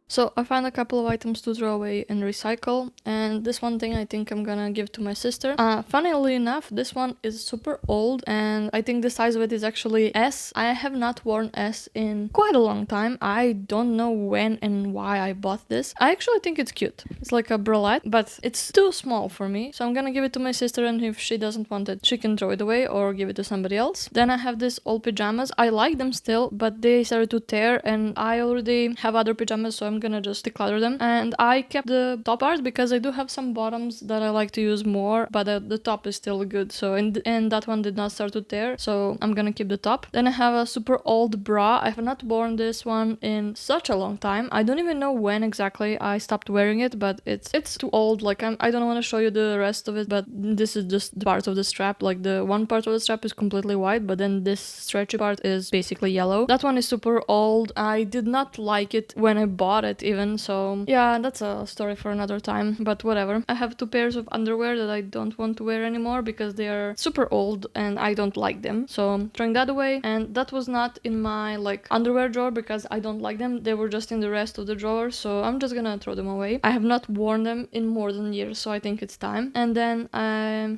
So I found a couple of items to throw away and recycle, and this one thing I think I'm gonna give to my sister. Funnily enough, this one is super old and I think the size of it is actually S. I have not worn S in quite a long time. I don't know when and why I bought this. I actually think it's cute. It's like a bralette, but it's too small for me, so I'm gonna give it to my sister, and if she doesn't want it, she can throw it away or give it to somebody else. Then I have these old pajamas. I like them still, but they started to tear and I already have other pajamas, so I'm gonna just declutter them. And I kept the top part because I do have some bottoms that I like to use more, but the top is still good, so and that one did not start to tear, so I'm gonna keep the top. Then I have a super old bra. I have not worn this one in such a long time. I don't even know when exactly I stopped wearing it, but it's too old. Like I don't want to show you the rest of it, but this is just the part of the strap. Like the one part of the strap is completely white, but then this stretchy part is basically yellow. That one is super old. I did not like it when I bought it even, so yeah, that's a story for another time, but whatever. I have 2 pairs of underwear that I don't want to wear anymore because they are super old and I don't like them, so I'm throwing that away. And that was not in my like underwear drawer because I don't like them. They were just in the rest of the drawer, so I'm just gonna throw them away. I have not worn them in more than years, so I think it's time. And then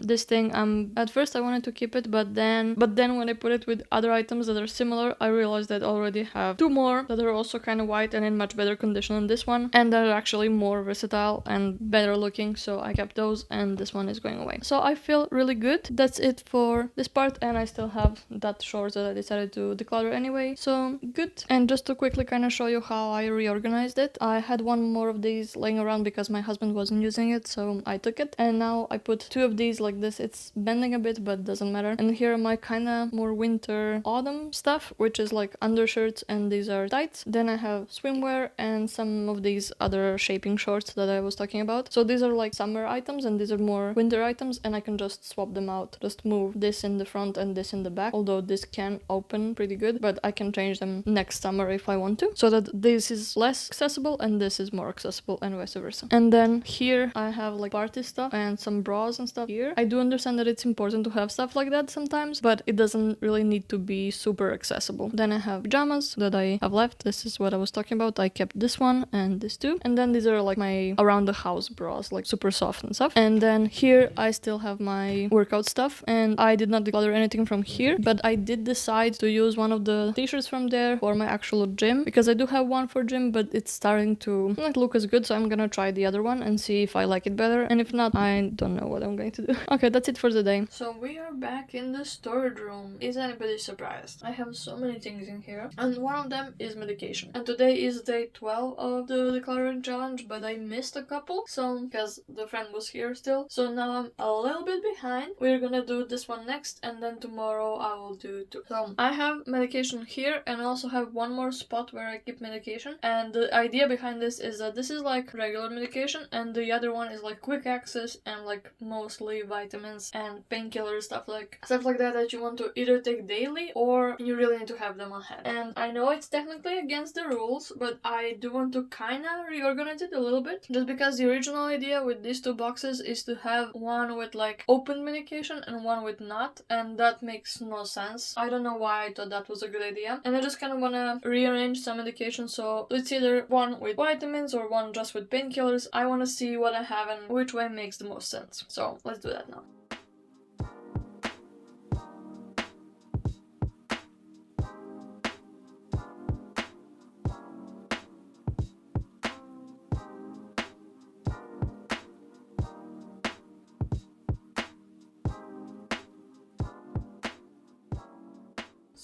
this thing, at first I wanted to keep it, but then when I put it with other items that are similar, I realized that I already have 2 more that are also kind of white and in much better condition than this one, and they're actually more versatile and better looking, so I kept those, and this one is going away. So I feel really good. That's it for this part, and I still have that short that I decided to declutter anyway, so good. And just to quickly kind of show you how I reorganized it, I had 1 more of these laying around because my husband wasn't using it, so I took it, and now I put 2 of these like this. It's bending a bit, but doesn't matter. And here are my kind of more winter autumn stuff, which is like undershirts, and these are tights. Then I have swimwear and some of these other shaping shorts that I was talking about. So these are like summer items and these are more winter items, and I can just swap them out. Just move this in the front and this in the back, although this can open pretty good, but I can change them next summer if I want to, so that this is less accessible and this is more accessible, and vice versa. And then here I have like party stuff and some bras and stuff here. I do understand that it's important to have stuff like that sometimes, but it doesn't really need to be super accessible. Then I have pajamas that I have left. This is what I was talking about. I kept this this one and this two. And then these are like my around the house bras, like super soft and stuff. And then here I still have my workout stuff, and I did not declutter anything from here, but I did decide to use one of the t-shirts from there for my actual gym, because I do have one for gym, but it's starting to not look as good, so I'm gonna try the other one and see if I like it better, and if not, I don't know what I'm going to do. Okay, that's it for the day. So we are back in the storage room. Is anybody surprised? I have so many things in here, and one of them is medication. And today is day 12 of the decluttering challenge, but I missed a couple, so because the friend was here still, so now I'm a little bit behind. We're gonna do this one next, and then tomorrow I will do two. So I have medication here, and I also have one more spot where I keep medication, and the idea behind this is that this is like regular medication, and the other one is like quick access and like mostly vitamins and painkillers, stuff like that you want to either take daily or you really need to have them on hand. And I know it's technically against the rules, but I do want to kinda reorganize it a little bit, just because the original idea with these two boxes is to have one with like open medication and one with not, and that makes no sense. I don't know why I thought that was a good idea, and I just kind of want to rearrange some medication, so it's either one with vitamins or one just with painkillers. I want to see what I have and which way makes the most sense. So let's do that now.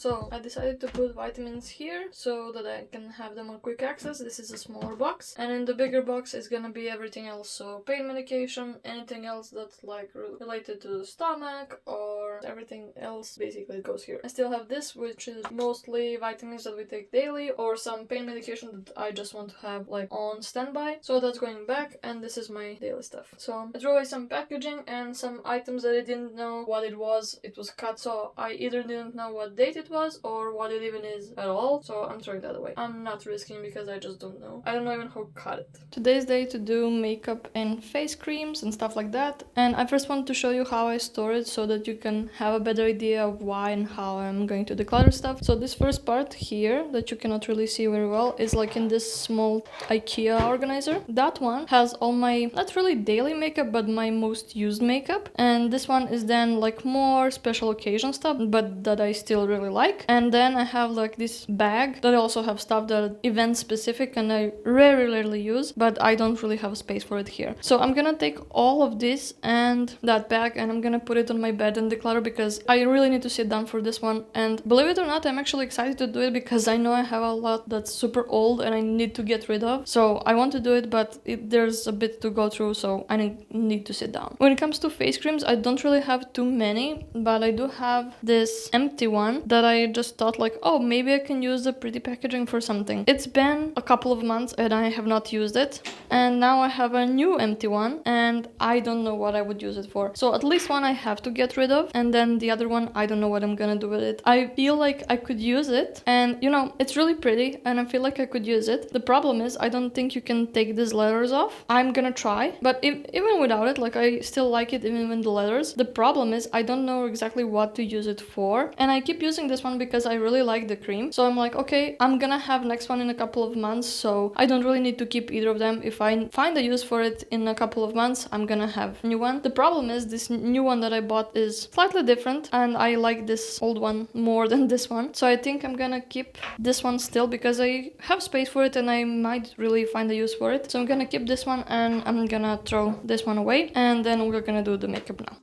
So I decided to put vitamins here so that I can have them on quick access. This is a smaller box, and in the bigger box is gonna be everything else. So pain medication, anything else that's like related to the stomach, or everything else basically goes here. I still have this, which is mostly vitamins that we take daily, or some pain medication that I just want to have like on standby. So that's going back, and this is my daily stuff. So I threw away some packaging and some items that I didn't know what it was. It was cut, so I either didn't know what date it was or what it even is at all, so I'm throwing that away. I'm not risking because I just don't know. I don't know even who cut it. Today's day to do makeup and face creams and stuff like that, and I first want to show you how I store it so that you can have a better idea of why and how I'm going to declutter stuff. So this first part here that you cannot really see very well is like in this small IKEA organizer. That one has all my, not really daily makeup, but my most used makeup, and this one is then like more special occasion stuff, but that I still really like. And then I have like this bag that I also have stuff that are event specific and I rarely use, but I don't really have a space for it here. So I'm gonna take all of this and that bag and I'm gonna put it on my bed and declutter, because I really need to sit down for this one. And believe it or not, I'm actually excited to do it because I know I have a lot that's super old and I need to get rid of. So I want to do it, but there's a bit to go through, so I need to sit down. When it comes to face creams, I don't really have too many, but I do have this empty one that I just thought like, oh, maybe I can use the pretty packaging for something. It's been a couple of months and I have not used it, and now I have a new empty one and I don't know what I would use it for. So at least one I have to get rid of, and then the other one I don't know what I'm gonna do with it. I feel like I could use it, and you know, it's really pretty and I feel like I could use it. The problem is I don't think you can take these letters off. I'm gonna try, but even without it, like I still like it even with the letters. The problem is I don't know exactly what to use it for, and I keep using this one because I really like the cream. So I'm like, okay, I'm gonna have next one in a couple of months, so I don't really need to keep either of them. If I find a use for it in a couple of months, I'm gonna have a new one. The problem is this new one that I bought is slightly different and I like this old one more than this one. So I think I'm gonna keep this one still because I have space for it and I might really find a use for it. So I'm gonna keep this one and I'm gonna throw this one away, and then we're gonna do the makeup now.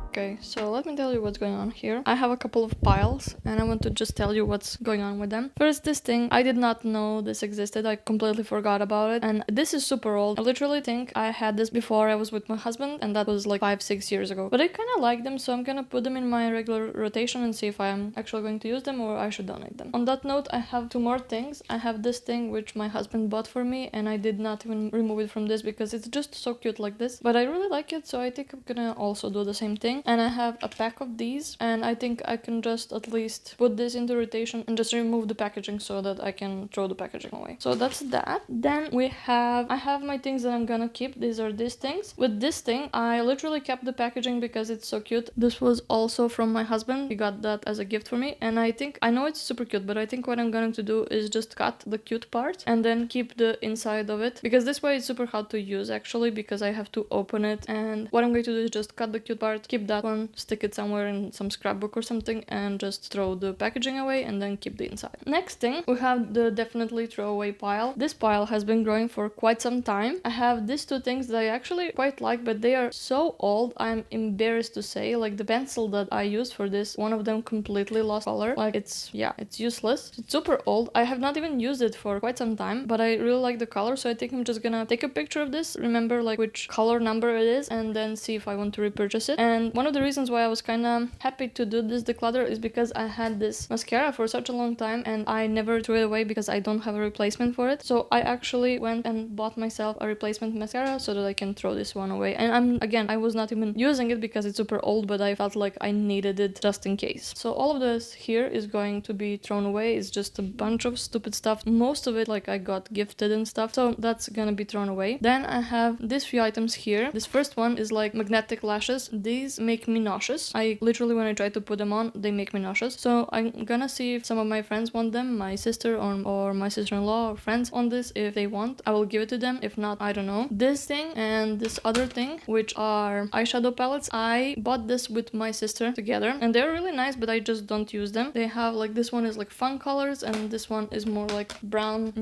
Okay, so let me tell you what's going on here. I have a couple of piles and I want to just tell you what's going on with them. First, this thing, I did not know this existed. I completely forgot about it. And this is super old. I literally think I had this before I was with my husband, and that was like 5-6 years ago. But I kind of like them, so I'm gonna put them in my regular rotation and see if I'm actually going to use them or I should donate them. On that note, I have two more things. I have this thing which my husband bought for me, and I did not even remove it from this because it's just so cute like this. But I really like it, so I think I'm gonna also do the same thing. And I have a pack of these, and I think I can just at least put this into rotation and just remove the packaging so that I can throw the packaging away. So that's that. Then I have my things that I'm gonna keep. These are these things. With this thing, I literally kept the packaging because it's so cute. This was also from my husband. He got that as a gift for me, and I know it's super cute, but I think what I'm going to do is just cut the cute part and then keep the inside of it, because this way it's super hard to use actually, because I have to open it. And what I'm going to do is just cut the cute part, keep that one, stick it somewhere in some scrapbook or something, and just throw the packaging away and then keep the inside. Next thing, we have the definitely throwaway pile. This pile has been growing for quite some time. I have these two things that I actually quite like, but they are so old, I'm embarrassed to say. Like the pencil that I used for this, one of them completely lost color. Like it's useless. It's super old. I have not even used it for quite some time, but I really like the color, so I think I'm just gonna take a picture of this, remember like which color number it is, and then see if I want to repurchase it. And one of the reasons why I was kind of happy to do this declutter is because I had this mascara for such a long time and I never threw it away because I don't have a replacement for it. So I actually went and bought myself a replacement mascara so that I can throw this one away. And I was not even using it because it's super old, but I felt like I needed it just in case. So all of this here is going to be thrown away. It's just a bunch of stupid stuff. Most of it like I got gifted and stuff, so that's gonna be thrown away. Then I have these few items here. This first one is like magnetic lashes. These make me nauseous. I literally, when I try to put them on, they make me nauseous. So I'm gonna see if some of my friends want them, my sister or my sister-in-law or friends on this. If they want, I will give it to them. If not, I don't know. This thing and this other thing, which are eyeshadow palettes, I bought this with my sister together, and they're really nice, but I just don't use them. They have like, this one is like fun colors and this one is more like brown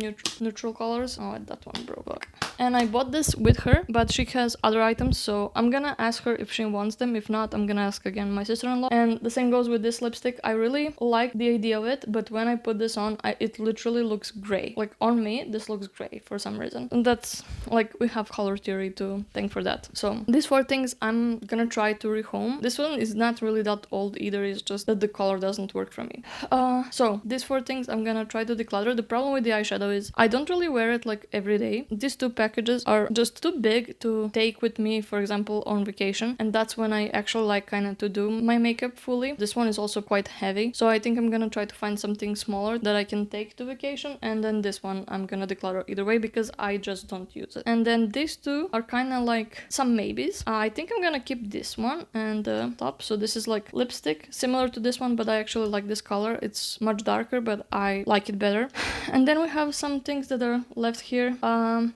neutral colors. Oh, that one broke. And I bought this with her, but she has other items, so I'm gonna ask her if she wants them. If not, I'm gonna ask again my sister-in-law. And the same goes with this lipstick. I really like the idea of it, but when I put this on, it literally looks gray. Like on me, this looks gray for some reason. And that's like, we have color theory to thank for that. So these four things I'm gonna try to rehome. This one is not really that old either, it's just that the color doesn't work for me. So these four things I'm gonna try to declutter. The problem with the eyeshadow is I don't really wear it like every day. These two packages are just too big to take with me, for example, on vacation, and that's when I actually like kind of to do my makeup fully. This one is also quite heavy, so I think I'm gonna try to find something smaller that I can take to vacation, and then this one I'm gonna declutter either way because I just don't use it. And then these two are kind of like some maybes. I think I'm gonna keep this one and the top. So this is like lipstick similar to this one, but I actually like this color. It's much darker, but I like it better. And then we have some things that are left here,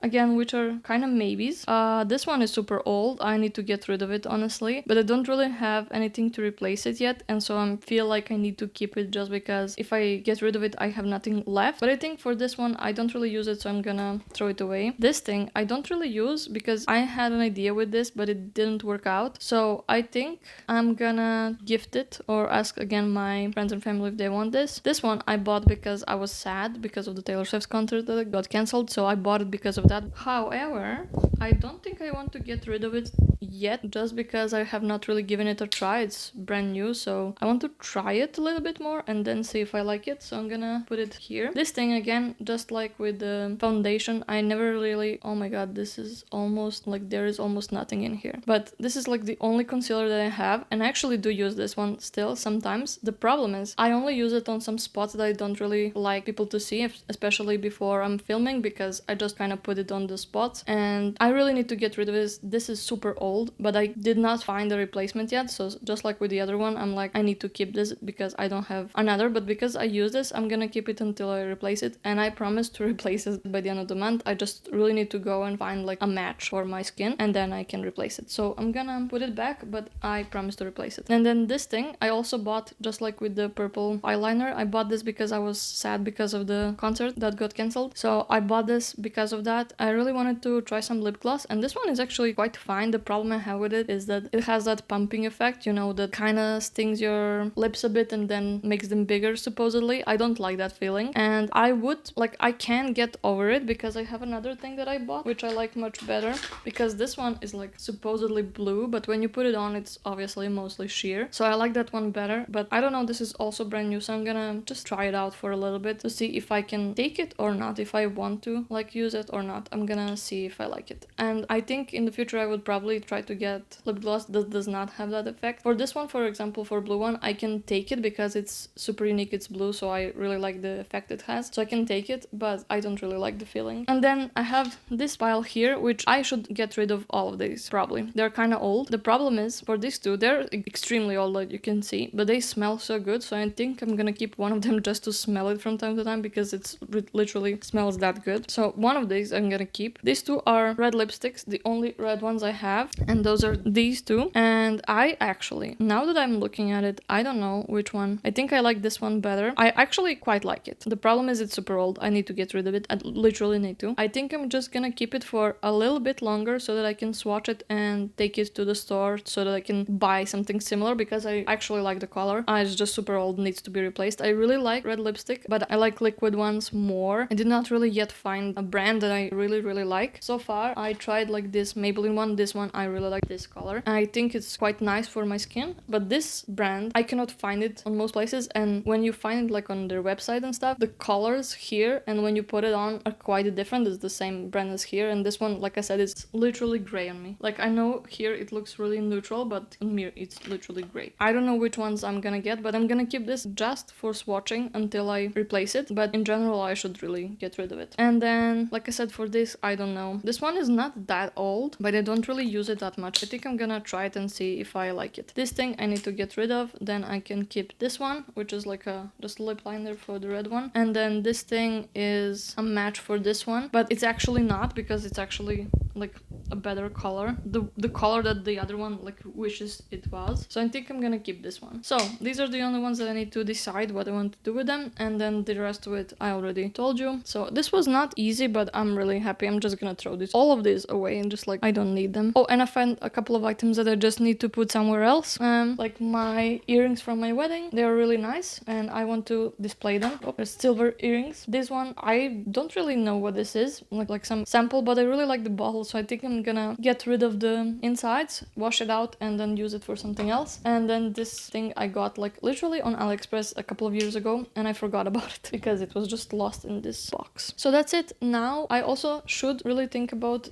again, which are kind of maybes. This one is super old. I need to get rid of it, honestly, but I don't really have anything to replace it yet, and so I feel like I need to keep it just because if I get rid of it, I have nothing left. But I think for this one, I don't really use it, so I'm gonna throw it away. This thing I don't really use because I had an idea with this, but it didn't work out. So I think I'm gonna gift it or ask again my friends and family if they want this. This one I bought because I was sad because of the Taylor Swift concert that got cancelled, so I bought it because of that. However, I don't think I want to get rid of it yet, just because I have not really given it a try. It's brand new, so I want to try it a little bit more and then see if I like it. So I'm gonna put it here. This thing again, just like with the foundation, I never really, oh my god, this is almost like there is almost nothing in here, but this is like the only concealer that I have, and I actually do use this one still sometimes. The problem is I only use it on some spots that I don't really like people to see, especially before I'm filming, because I just kind of put it on the spots, and I really need to get rid of this. This is super old, but I did not find a replacement yet, so just like with the other one, I'm like, I need to keep this because I don't have another, but because I use this, I'm gonna keep it until I replace it, and I promise to replace it by the end of the month. I just really need to go and find like a match for my skin, and then I can replace it. So I'm gonna put it back, but I promise to replace it. And then this thing I also bought, just like with the purple eyeliner. I bought this because I was sad because of the concert that got cancelled, so I bought this because of that. I really wanted to try some lip gloss, and this one is actually quite fine. The problem problem I have with it is that it has that pumping effect, you know, that kind of stings your lips a bit and then makes them bigger, supposedly. I don't like that feeling. And I can get over it because I have another thing that I bought, which I like much better, because this one is like supposedly blue, but when you put it on, it's obviously mostly sheer. So I like that one better, but I don't know, this is also brand new, so I'm gonna just try it out for a little bit to see if I can take it or not, if I want to like use it or not. I'm gonna see if I like it. And I think in the future I would probably try to get lip gloss that does not have that effect. For this one, for example, for blue one, I can take it because it's super unique, it's blue, so I really like the effect it has, so I can take it, but I don't really like the feeling. And then I have this pile here, which I should get rid of all of these probably. They're kind of old. The problem is for these two, they're extremely old, like you can see, but they smell so good, so I think I'm gonna keep one of them just to smell it from time to time because it's literally smells that good. So one of these I'm gonna keep. These two are red lipsticks, the only red ones I have, and those are these two. And I actually, now that I'm looking at it, I don't know which one. I think I like this one better. I actually quite like it. The problem is it's super old. I need to get rid of it. I literally need to. I think I'm just gonna keep it for a little bit longer so that I can swatch it and take it to the store so that I can buy something similar, because I actually like the color. It's just super old, needs to be replaced. I really like red lipstick, but I like liquid ones more. I did not really yet find a brand that I really like. So far, I tried like this Maybelline one. This one, I really like this color. I think it's quite nice for my skin, but this brand, I cannot find it on most places, and when you find it like on their website and stuff, the colors here and when you put it on are quite different. It's the same brand as here, and this one, like I said, is literally gray on me. Like I know here it looks really neutral, but on mirror it's literally gray. I don't know which ones I'm gonna get, but I'm gonna keep this just for swatching until I replace it, but in general I should really get rid of it. And then, like I said, for this, I don't know. This one is not that old, but I don't really use it that much. I think I'm gonna try it and see if I like it. This thing I need to get rid of, then I can keep this one, which is like a just lip liner for the red one. And then this thing is a match for this one, but it's actually not, because it's actually like a better color, the color that the other one like wishes it was. So I think I'm gonna keep this one. So these are the only ones that I need to decide what I want to do with them, and then the rest of it I already told you. So this was not easy, but I'm really happy. I'm just gonna throw all of these away and just like I don't need them. Oh, and I found a couple of items that I just need to put somewhere else, like my earrings from my wedding. They are really nice and I want to display them. Oh, there's silver earrings. This one, I don't really know what this is, like some sample, but I really like the bottle, so I think I'm gonna get rid of the insides, wash it out, and then use it for something else. And then this thing I got like literally on AliExpress a couple of years ago, and I forgot about it because it was just lost in this box. So that's it. Now I also should really think about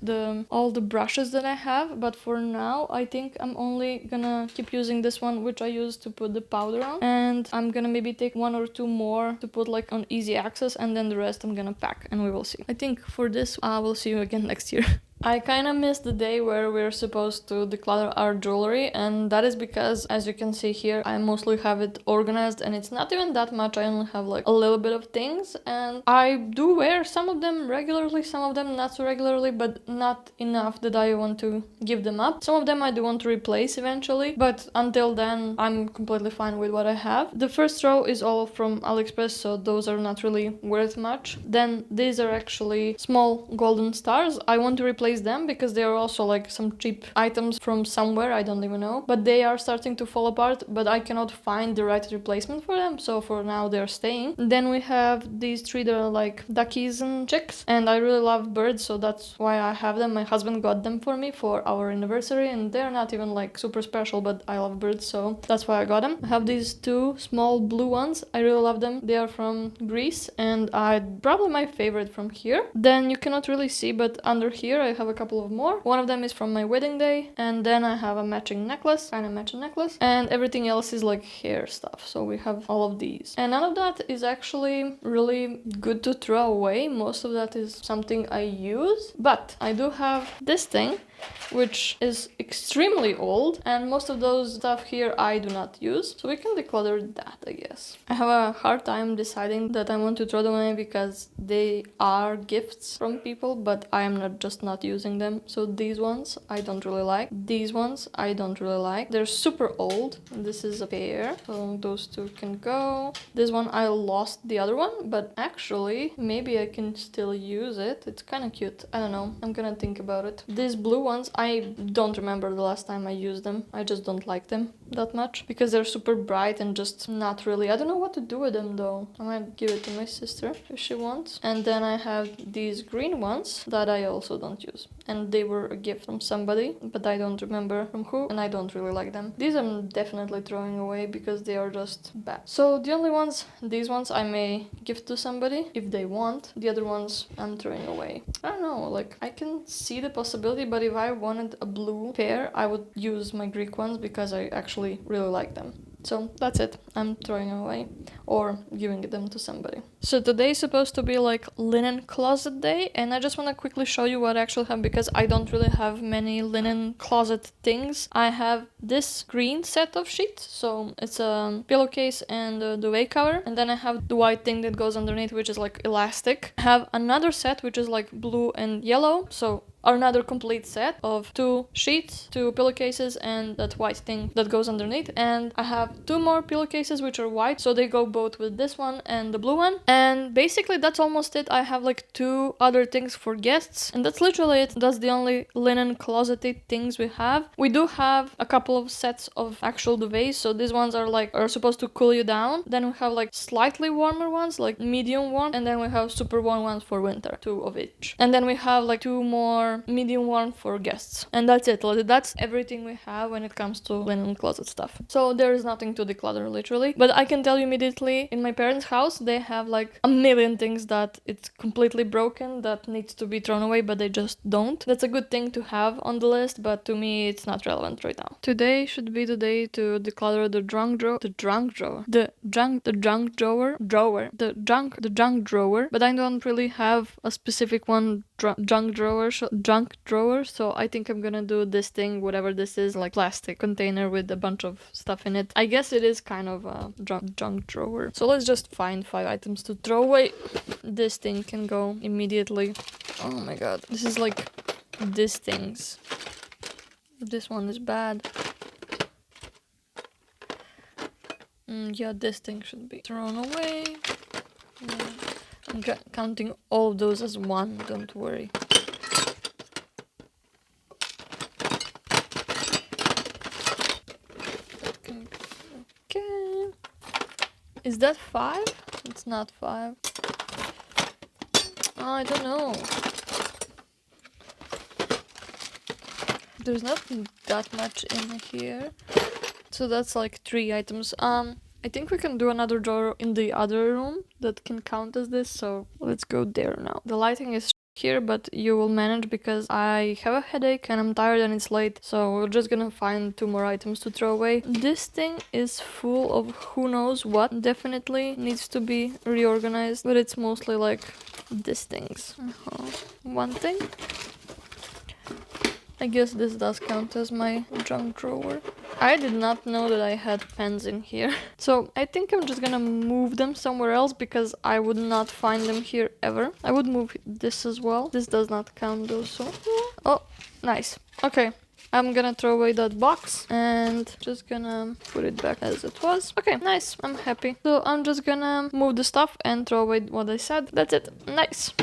all the brushes that I have, but for now I think I'm only gonna keep using this one, which I use to put the powder on, and I'm gonna maybe take one or two more to put like on easy access, and then the rest I'm gonna pack and we will see. I think for this I will see you again next year. I kind of missed the day where we're supposed to declutter our jewelry, and that is because, as you can see here, I mostly have it organized and it's not even that much. I only have like a little bit of things, and I do wear some of them regularly, some of them not so regularly, but not enough that I want to give them up. Some of them I do want to replace eventually, but until then I'm completely fine with what I have. The first row is all from AliExpress, so those are not really worth much. Then these are actually small golden stars. I want to replace them because they are also like some cheap items from somewhere, I don't even know, but they are starting to fall apart, but I cannot find the right replacement for them, so for now they're staying. Then we have these three that are like duckies and chicks, and I really love birds, so that's why I have them. My husband got them for me for our anniversary, and they're not even like super special, but I love birds, so that's why I got them. I have these two small blue ones. I really love them. They are from Greece, and probably my favorite from here. Then you cannot really see, but under here I have a couple of more. One of them is from my wedding day, and then I have a matching necklace, kind of matching necklace, and everything else is like hair stuff, so we have all of these. And none of that is actually really good to throw away. Most of that is something I use, but I do have this thing, which is extremely old, and most of those stuff here I do not use, so we can declutter that, I guess. I have a hard time deciding that I want to throw them away because they are gifts from people, but I am not using them. So these ones I don't really like. These ones I don't really like. They're super old. This is a pair, so those two can go. This one I lost the other one, but actually maybe I can still use it. It's kind of cute. I don't know. I'm gonna think about it. This blue ones, I don't remember the last time I used them. I just don't like them that much because they're super bright and just not really. I don't know what to do with them though. I might give it to my sister if she wants. And then I have these green ones that I also don't use. And they were a gift from somebody, but I don't remember from who, and I don't really like them. These I'm definitely throwing away because they are just bad. So the only ones, these ones I may give to somebody if they want. The other ones I'm throwing away. I don't know, like I can see the possibility, but if I wanted a blue pair, I would use my Greek ones because I actually really like them. So that's it. I'm throwing them away or giving them to somebody. So today is supposed to be like linen closet day, and I just want to quickly show you what I actually have because I don't really have many linen closet things. I have this green set of sheets, so it's a pillowcase and a duvet cover, and then I have the white thing that goes underneath, which is like elastic. I have another set which is like blue and yellow, so another complete set of 2 sheets, 2 pillowcases, and that white thing that goes underneath. And I have 2 more pillowcases which are white, so they go both with this one and the blue one. And basically that's almost it. I have like 2 other things for guests, and that's literally it. That's the only linen closeted things we have. We do have a couple of sets of actual duvets, so these ones are supposed to cool you down. Then we have like slightly warmer ones, like medium warm, and then we have super warm ones for winter, 2 of each. And then we have like 2 more medium warm for guests, and that's it. That's everything we have when it comes to linen closet stuff. So there is nothing to declutter literally, but I can tell you immediately, in my parents' house they have like a million things that it's completely broken that needs to be thrown away, but they just don't. That's a good thing to have on the list, but to me it's not relevant right now. Today should be the day to declutter the junk drawer, but I don't really have a specific one junk drawer, so I think I'm gonna do this thing, whatever this is, like plastic container with a bunch of stuff in it. I guess it is kind of a junk drawer. So let's just find 5 items to throw away. This thing can go immediately. Oh my god, this is like these things. This one is bad. Yeah, this thing should be thrown away. Yeah. I'm counting all of those as one, don't worry. Okay. Is that 5? It's not 5. Oh, I don't know. There's not that much in here. So that's like 3 items. I think we can do another drawer in the other room that can count as this, so let's go there now. The lighting is here, but you will manage because I have a headache and I'm tired and it's late, so we're just gonna find 2 more items to throw away. This thing is full of who knows what. Definitely needs to be reorganized, but it's mostly like these things. One thing. I guess this does count as my junk drawer. I did not know that I had pens in here. So I think I'm just gonna move them somewhere else because I would not find them here ever. I would move this as well. This does not count though, so... Oh, nice. Okay. I'm gonna throw away that box and just gonna put it back as it was. Okay, nice. I'm happy. So I'm just gonna move the stuff and throw away what I said. That's it. Nice.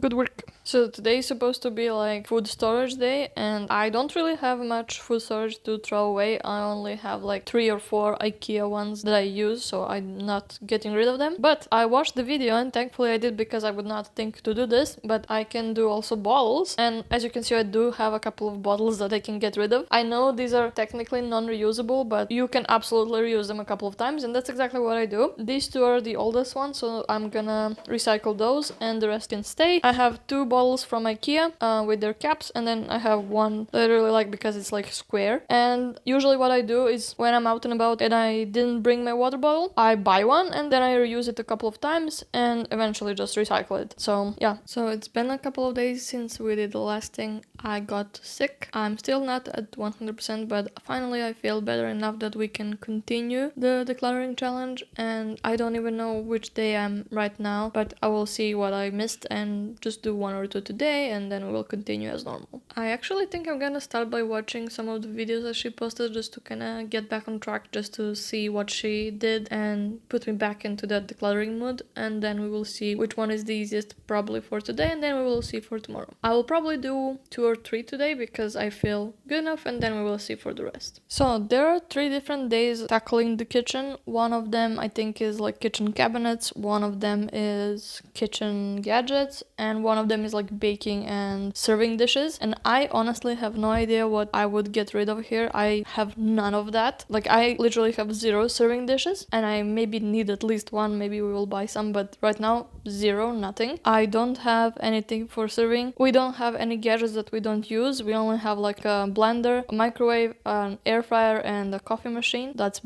Good work. So today is supposed to be like food storage day, and I don't really have much food storage to throw away. I only have like 3 or 4 IKEA ones that I use, so I'm not getting rid of them. But I watched the video and thankfully I did because I would not think to do this, but I can do also bottles. And as you can see, I do have a couple of bottles that I can get rid of. I know these are technically non-reusable, but you can absolutely reuse them a couple of times, and that's exactly what I do. These 2 are the oldest ones, so I'm gonna recycle those and the rest can stay. I have 2 bottles from IKEA with their caps, and then I have one that I really like because it's like square. And usually what I do is when I'm out and about and I didn't bring my water bottle, I buy one and then I reuse it a couple of times and eventually just recycle it. So yeah, so it's been a couple of days since we did the last thing. I got sick. I'm still not at 100%, but finally I feel better enough that we can continue the decluttering challenge. And I don't even know which day I'm right now, but I will see what I missed and just do 1 or or two today, and then we will continue as normal. I actually think I'm gonna start by watching some of the videos that she posted just to kind of get back on track, just to see what she did and put me back into that decluttering mood, and then we will see which one is the easiest probably for today, and then we will see for tomorrow. I will probably do 2 or 3 today because I feel good enough, and then we will see for the rest. So there are 3 different days tackling the kitchen. One of them I think is like kitchen cabinets, one of them is kitchen gadgets, and one of them is like baking and serving dishes. And I honestly have no idea what I would get rid of here. I have none of that. Like I literally have 0 serving dishes, and I maybe need at least one. Maybe we will buy some, but right now 0, nothing. I don't have anything for serving. We don't have any gadgets that we don't use. We only have like a blender, a microwave, an air fryer, and a coffee machine. That's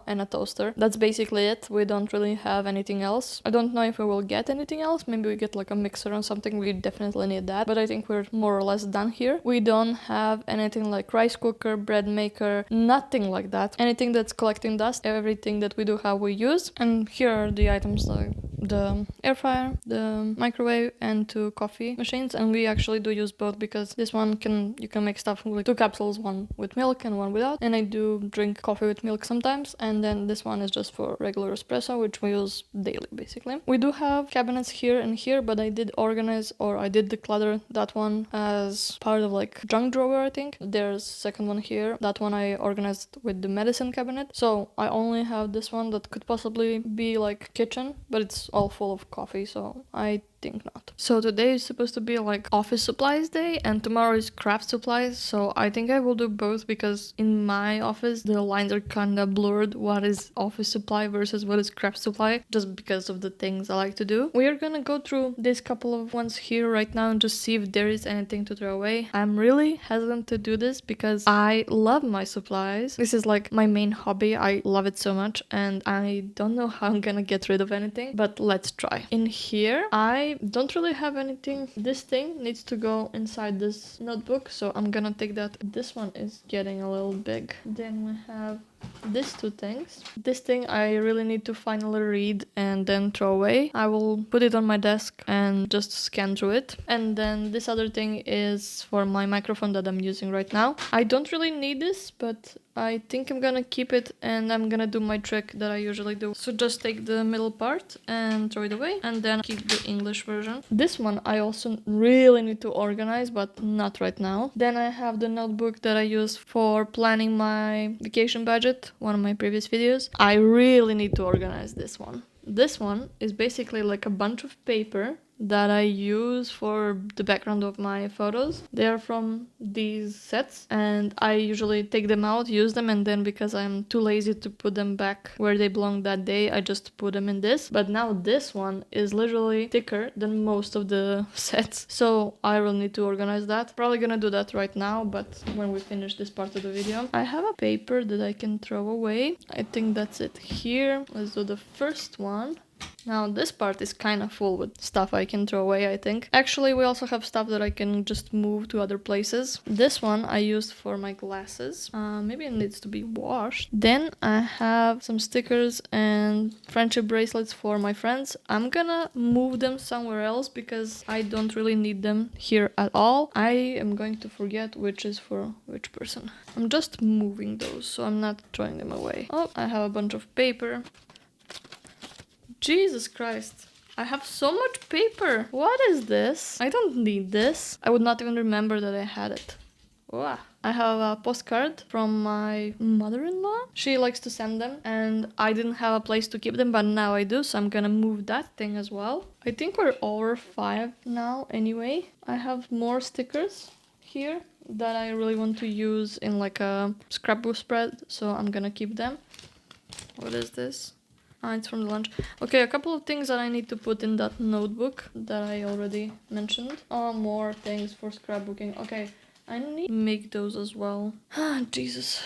and a toaster. That's basically it. We don't really have anything else. I don't know if we will get anything else. Maybe we get like a mixer or something. We definitely need that, but I think we're more or less done here. We don't have anything like rice cooker, bread maker, nothing like that. Anything that's collecting dust, everything that we do have we use. And here are the items like the air fryer, the microwave, and 2 coffee machines. And we actually do use both because this one you can make stuff with 2 capsules, one with milk and one without. And I do drink coffee with milk sometimes. And then this one is just for regular espresso, which we use daily basically. We do have cabinets here and here, but I did declutter that one as part of like junk drawer, I think. There's second one here. That one I organized with the medicine cabinet. So I only have this one that could possibly be like kitchen, but it's all full of coffee, so I think not. So today is supposed to be like office supplies day, and tomorrow is craft supplies, so I think I will do both because in my office the lines are kind of blurred, what is office supply versus what is craft supply, just because of the things I like to do. We are gonna go through this couple of ones here right now and just see if there is anything to throw away. I'm really hesitant to do this because I love my supplies. This is like my main hobby. I love it so much, and I don't know how I'm gonna get rid of anything, but let's try. In here I don't really have anything. This thing needs to go inside this notebook, so I'm gonna take that. This one is getting a little big. Then we have these 2 things. This thing I really need to finally read and then throw away. I will put it on my desk and just scan through it. And then this other thing is for my microphone that I'm using right now. I don't really need this, but I think I'm gonna keep it, and I'm gonna do my trick that I usually do. So just take the middle part and throw it away, and then keep the English version. This one I also really need to organize, but not right now. Then I have the notebook that I use for planning my vacation budget, one of my previous videos. I really need to organize this one. This one is basically like a bunch of paper that I use for the background of my photos. They are from these sets, and I usually take them out, use them, and then because I'm too lazy to put them back where they belong that day, I just put them in this. But now this one is literally thicker than most of the sets, so I will need to organize that. Probably gonna do that right now, but when we finish this part of the video. I have a paper that I can throw away. I think that's it here. Let's do the first one. Now this part is kind of full with stuff I can throw away, I think. Actually, we also have stuff that I can just move to other places. This one I used for my glasses. Maybe it needs to be washed. Then I have some stickers and friendship bracelets for my friends. I'm gonna move them somewhere else because I don't really need them here at all. I am going to forget which is for which person. I'm just moving those, so I'm not throwing them away. Oh, I have a bunch of paper. Jesus Christ. I have so much paper. What is this? I don't need this. I would not even remember that I had it. Wow. I have a postcard from my mother-in-law. She likes to send them, and I didn't have a place to keep them, but now I do, so I'm gonna move that thing as well. I think we're over 5 now anyway. I have more stickers here that I really want to use in like a scrapbook spread, so I'm gonna keep them. What is this? It's from the lunch. Okay, a couple of things that I need to put in that notebook that I already mentioned. Oh, more things for scrapbooking. Okay, I need to make those as well. Jesus.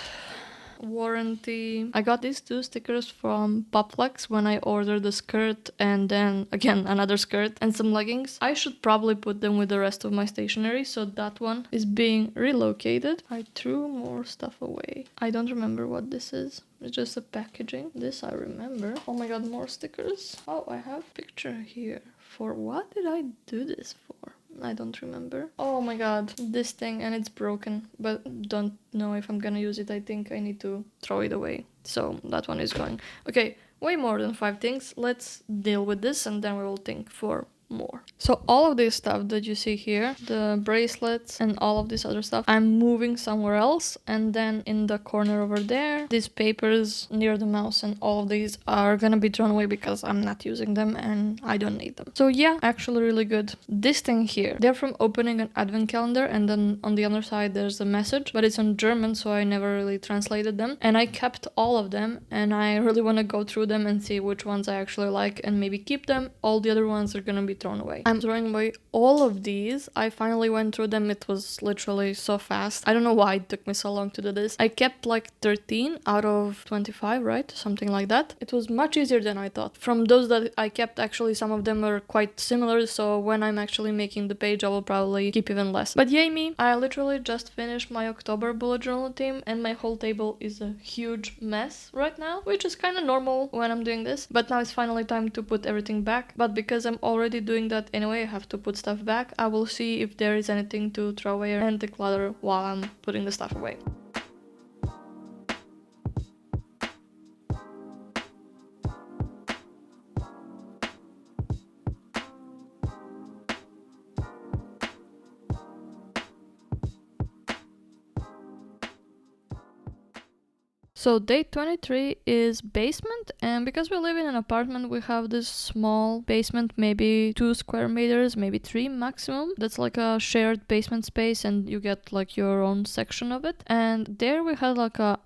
Warranty. I got these 2 stickers from Popflex when I ordered the skirt and then again another skirt and some leggings. I should probably put them with the rest of my stationery, so that one is being relocated. I threw more stuff away. I don't remember what this is. It's just a packaging. This I remember. Oh my god, more stickers. Oh, I have a picture here. For what did I do this for? I don't remember. Oh my god, this thing, and it's broken, but don't know if I'm gonna use it. I think I need to throw it away. So that one is going. Okay, way more than 5 things. Let's deal with this and then we will think for more. So all of this stuff that you see here, the bracelets and all of this other stuff, I'm moving somewhere else, and then in the corner over there, these papers near the mouse and all of these are gonna be thrown away because I'm not using them and I don't need them. So yeah, actually really good. This thing here, they're from opening an advent calendar, and then on the other side there's a message, but it's in German, so I never really translated them, and I kept all of them, and I really want to go through them and see which ones I actually like and maybe keep them. All the other ones are gonna be thrown away. I'm throwing away all of these. I finally went through them. It was literally so fast. I don't know why it took me so long to do this. I kept like 13 out of 25, right? Something like that. It was much easier than I thought. From those that I kept, actually some of them are quite similar, so when I'm actually making the page I will probably keep even less. But yay me, I literally just finished my October bullet journal theme and my whole table is a huge mess right now, which is kind of normal when I'm doing this. But now it's finally time to put everything back. But because I'm already doing that anyway, I have to put stuff back. I will see if there is anything to throw away and declutter while I'm putting the stuff away. So day 23 is basement, and because we live in an apartment we have this small basement, maybe 2 square meters, maybe 3 maximum. That's like a shared basement space and you get like your own section of it. And there we had like a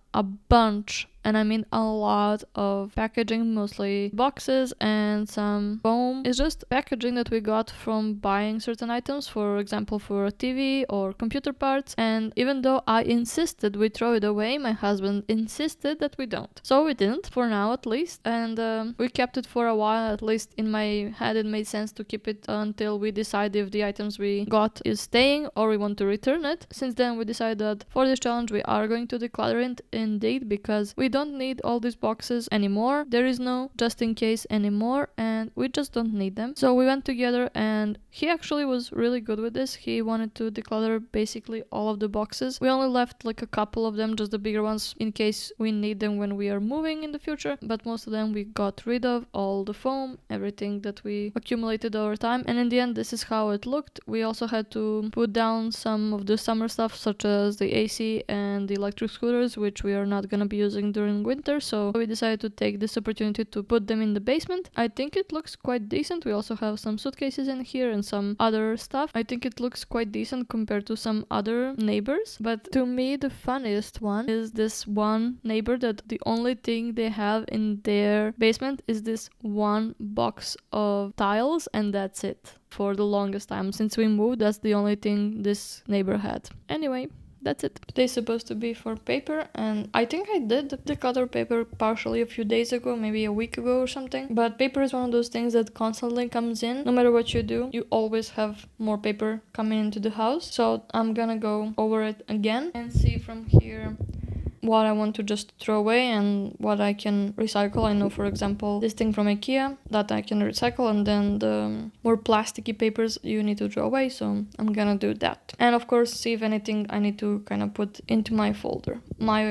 bunch, and I mean a lot of packaging, mostly boxes and some foam. It's just packaging that we got from buying certain items, for example for a TV or computer parts, and even though I insisted we throw it away, my husband insisted that we don't. So we didn't, for now at least, and we kept it for a while. At least in my head it made sense to keep it until we decide if the items we got is staying or we want to return it. Since then we decided that for this challenge we are going to declutter it indeed, because we don't need all these boxes anymore. There is no just in case anymore and we just don't need them. So we went together and he actually was really good with this. He wanted to declutter basically all of the boxes. We only left like a couple of them, just the bigger ones, in case we need them when we are moving in the future, but most of them we got rid of, all the foam, everything that we accumulated over time. And in the end this is how it looked. We also had to put down some of the summer stuff, such as the AC and the electric scooters, which we are not gonna be using during winter, so we decided to take this opportunity to put them in the basement. I think it looks quite decent. We also have some suitcases in here and some other stuff. I think it looks quite decent compared to some other neighbors, but to me the funniest one is this one neighbor that the only thing they have in their basement is this one box of tiles, and that's it. For the longest time since we moved, that's the only thing this neighbor had. Anyway, that's it. Today's supposed to be for paper, and I think I did declutter paper partially a few days ago, maybe a week ago or something. But paper is one of those things that constantly comes in. No matter what you do, you always have more paper coming into the house. So I'm gonna go over it again and see from here what I want to just throw away and what I can recycle. I know, for example, this thing from IKEA that I can recycle, and then the more plasticky papers you need to throw away, so I'm gonna do that. And of course, see if anything I need to kind of put into my folder, my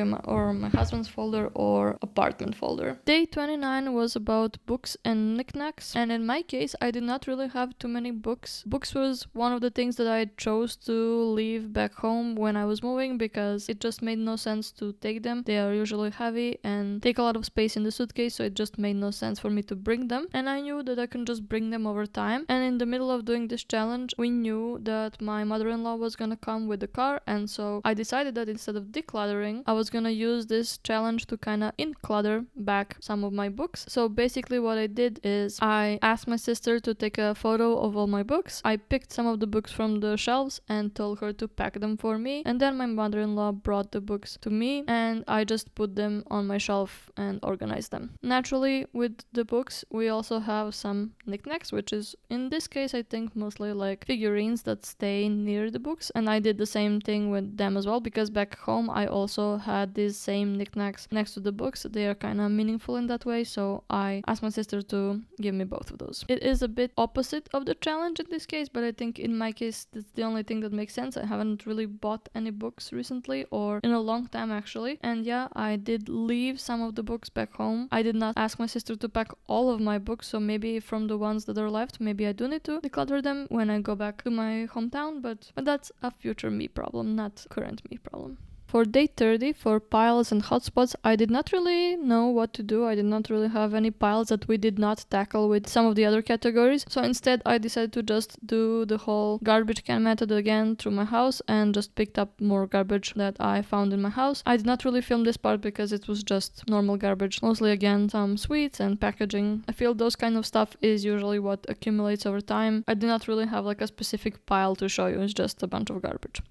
husband's folder or apartment folder. Day 29 was about books and knickknacks, and in my case I did not really have too many books. Books was one of the things that I chose to leave back home when I was moving, because it just made no sense to take them. They are usually heavy and take a lot of space in the suitcase, so it just made no sense for me to bring them. And I knew that I can just bring them over time. And in the middle of doing this challenge, we knew that my mother-in-law was gonna come with the car, and so I decided that instead of decluttering, I was gonna use this challenge to kind of inclutter back some of my books. So basically what I did is I asked my sister to take a photo of all my books. I picked some of the books from the shelves and told her to pack them for me, and then my mother-in-law brought the books to me me, and I just put them on my shelf and organize them. Naturally, with the books, we also have some knickknacks, which is in this case, I think mostly like figurines that stay near the books, and I did the same thing with them as well, because back home I also had these same knickknacks next to the books. They are kind of meaningful in that way, so I asked my sister to give me both of those. It is a bit opposite of the challenge in this case, but I think in my case that's the only thing that makes sense. I haven't really bought any books recently, or in a long time actually, and yeah, I did leave some of the books back home. I did not ask my sister to pack all of my books, so maybe from the ones that are left, maybe I do need to declutter them when I go back to my hometown, but that's a future me problem, not current me problem. For day 30, for piles and hotspots, I did not really know what to do. I did not really have any piles that we did not tackle with some of the other categories. So instead, I decided to just do the whole garbage can method again through my house and just picked up more garbage that I found in my house. I did not really film this part because it was just normal garbage. Mostly, again, some sweets and packaging. I feel those kind of stuff is usually what accumulates over time. I do not really have like a specific pile to show you. It's just a bunch of garbage.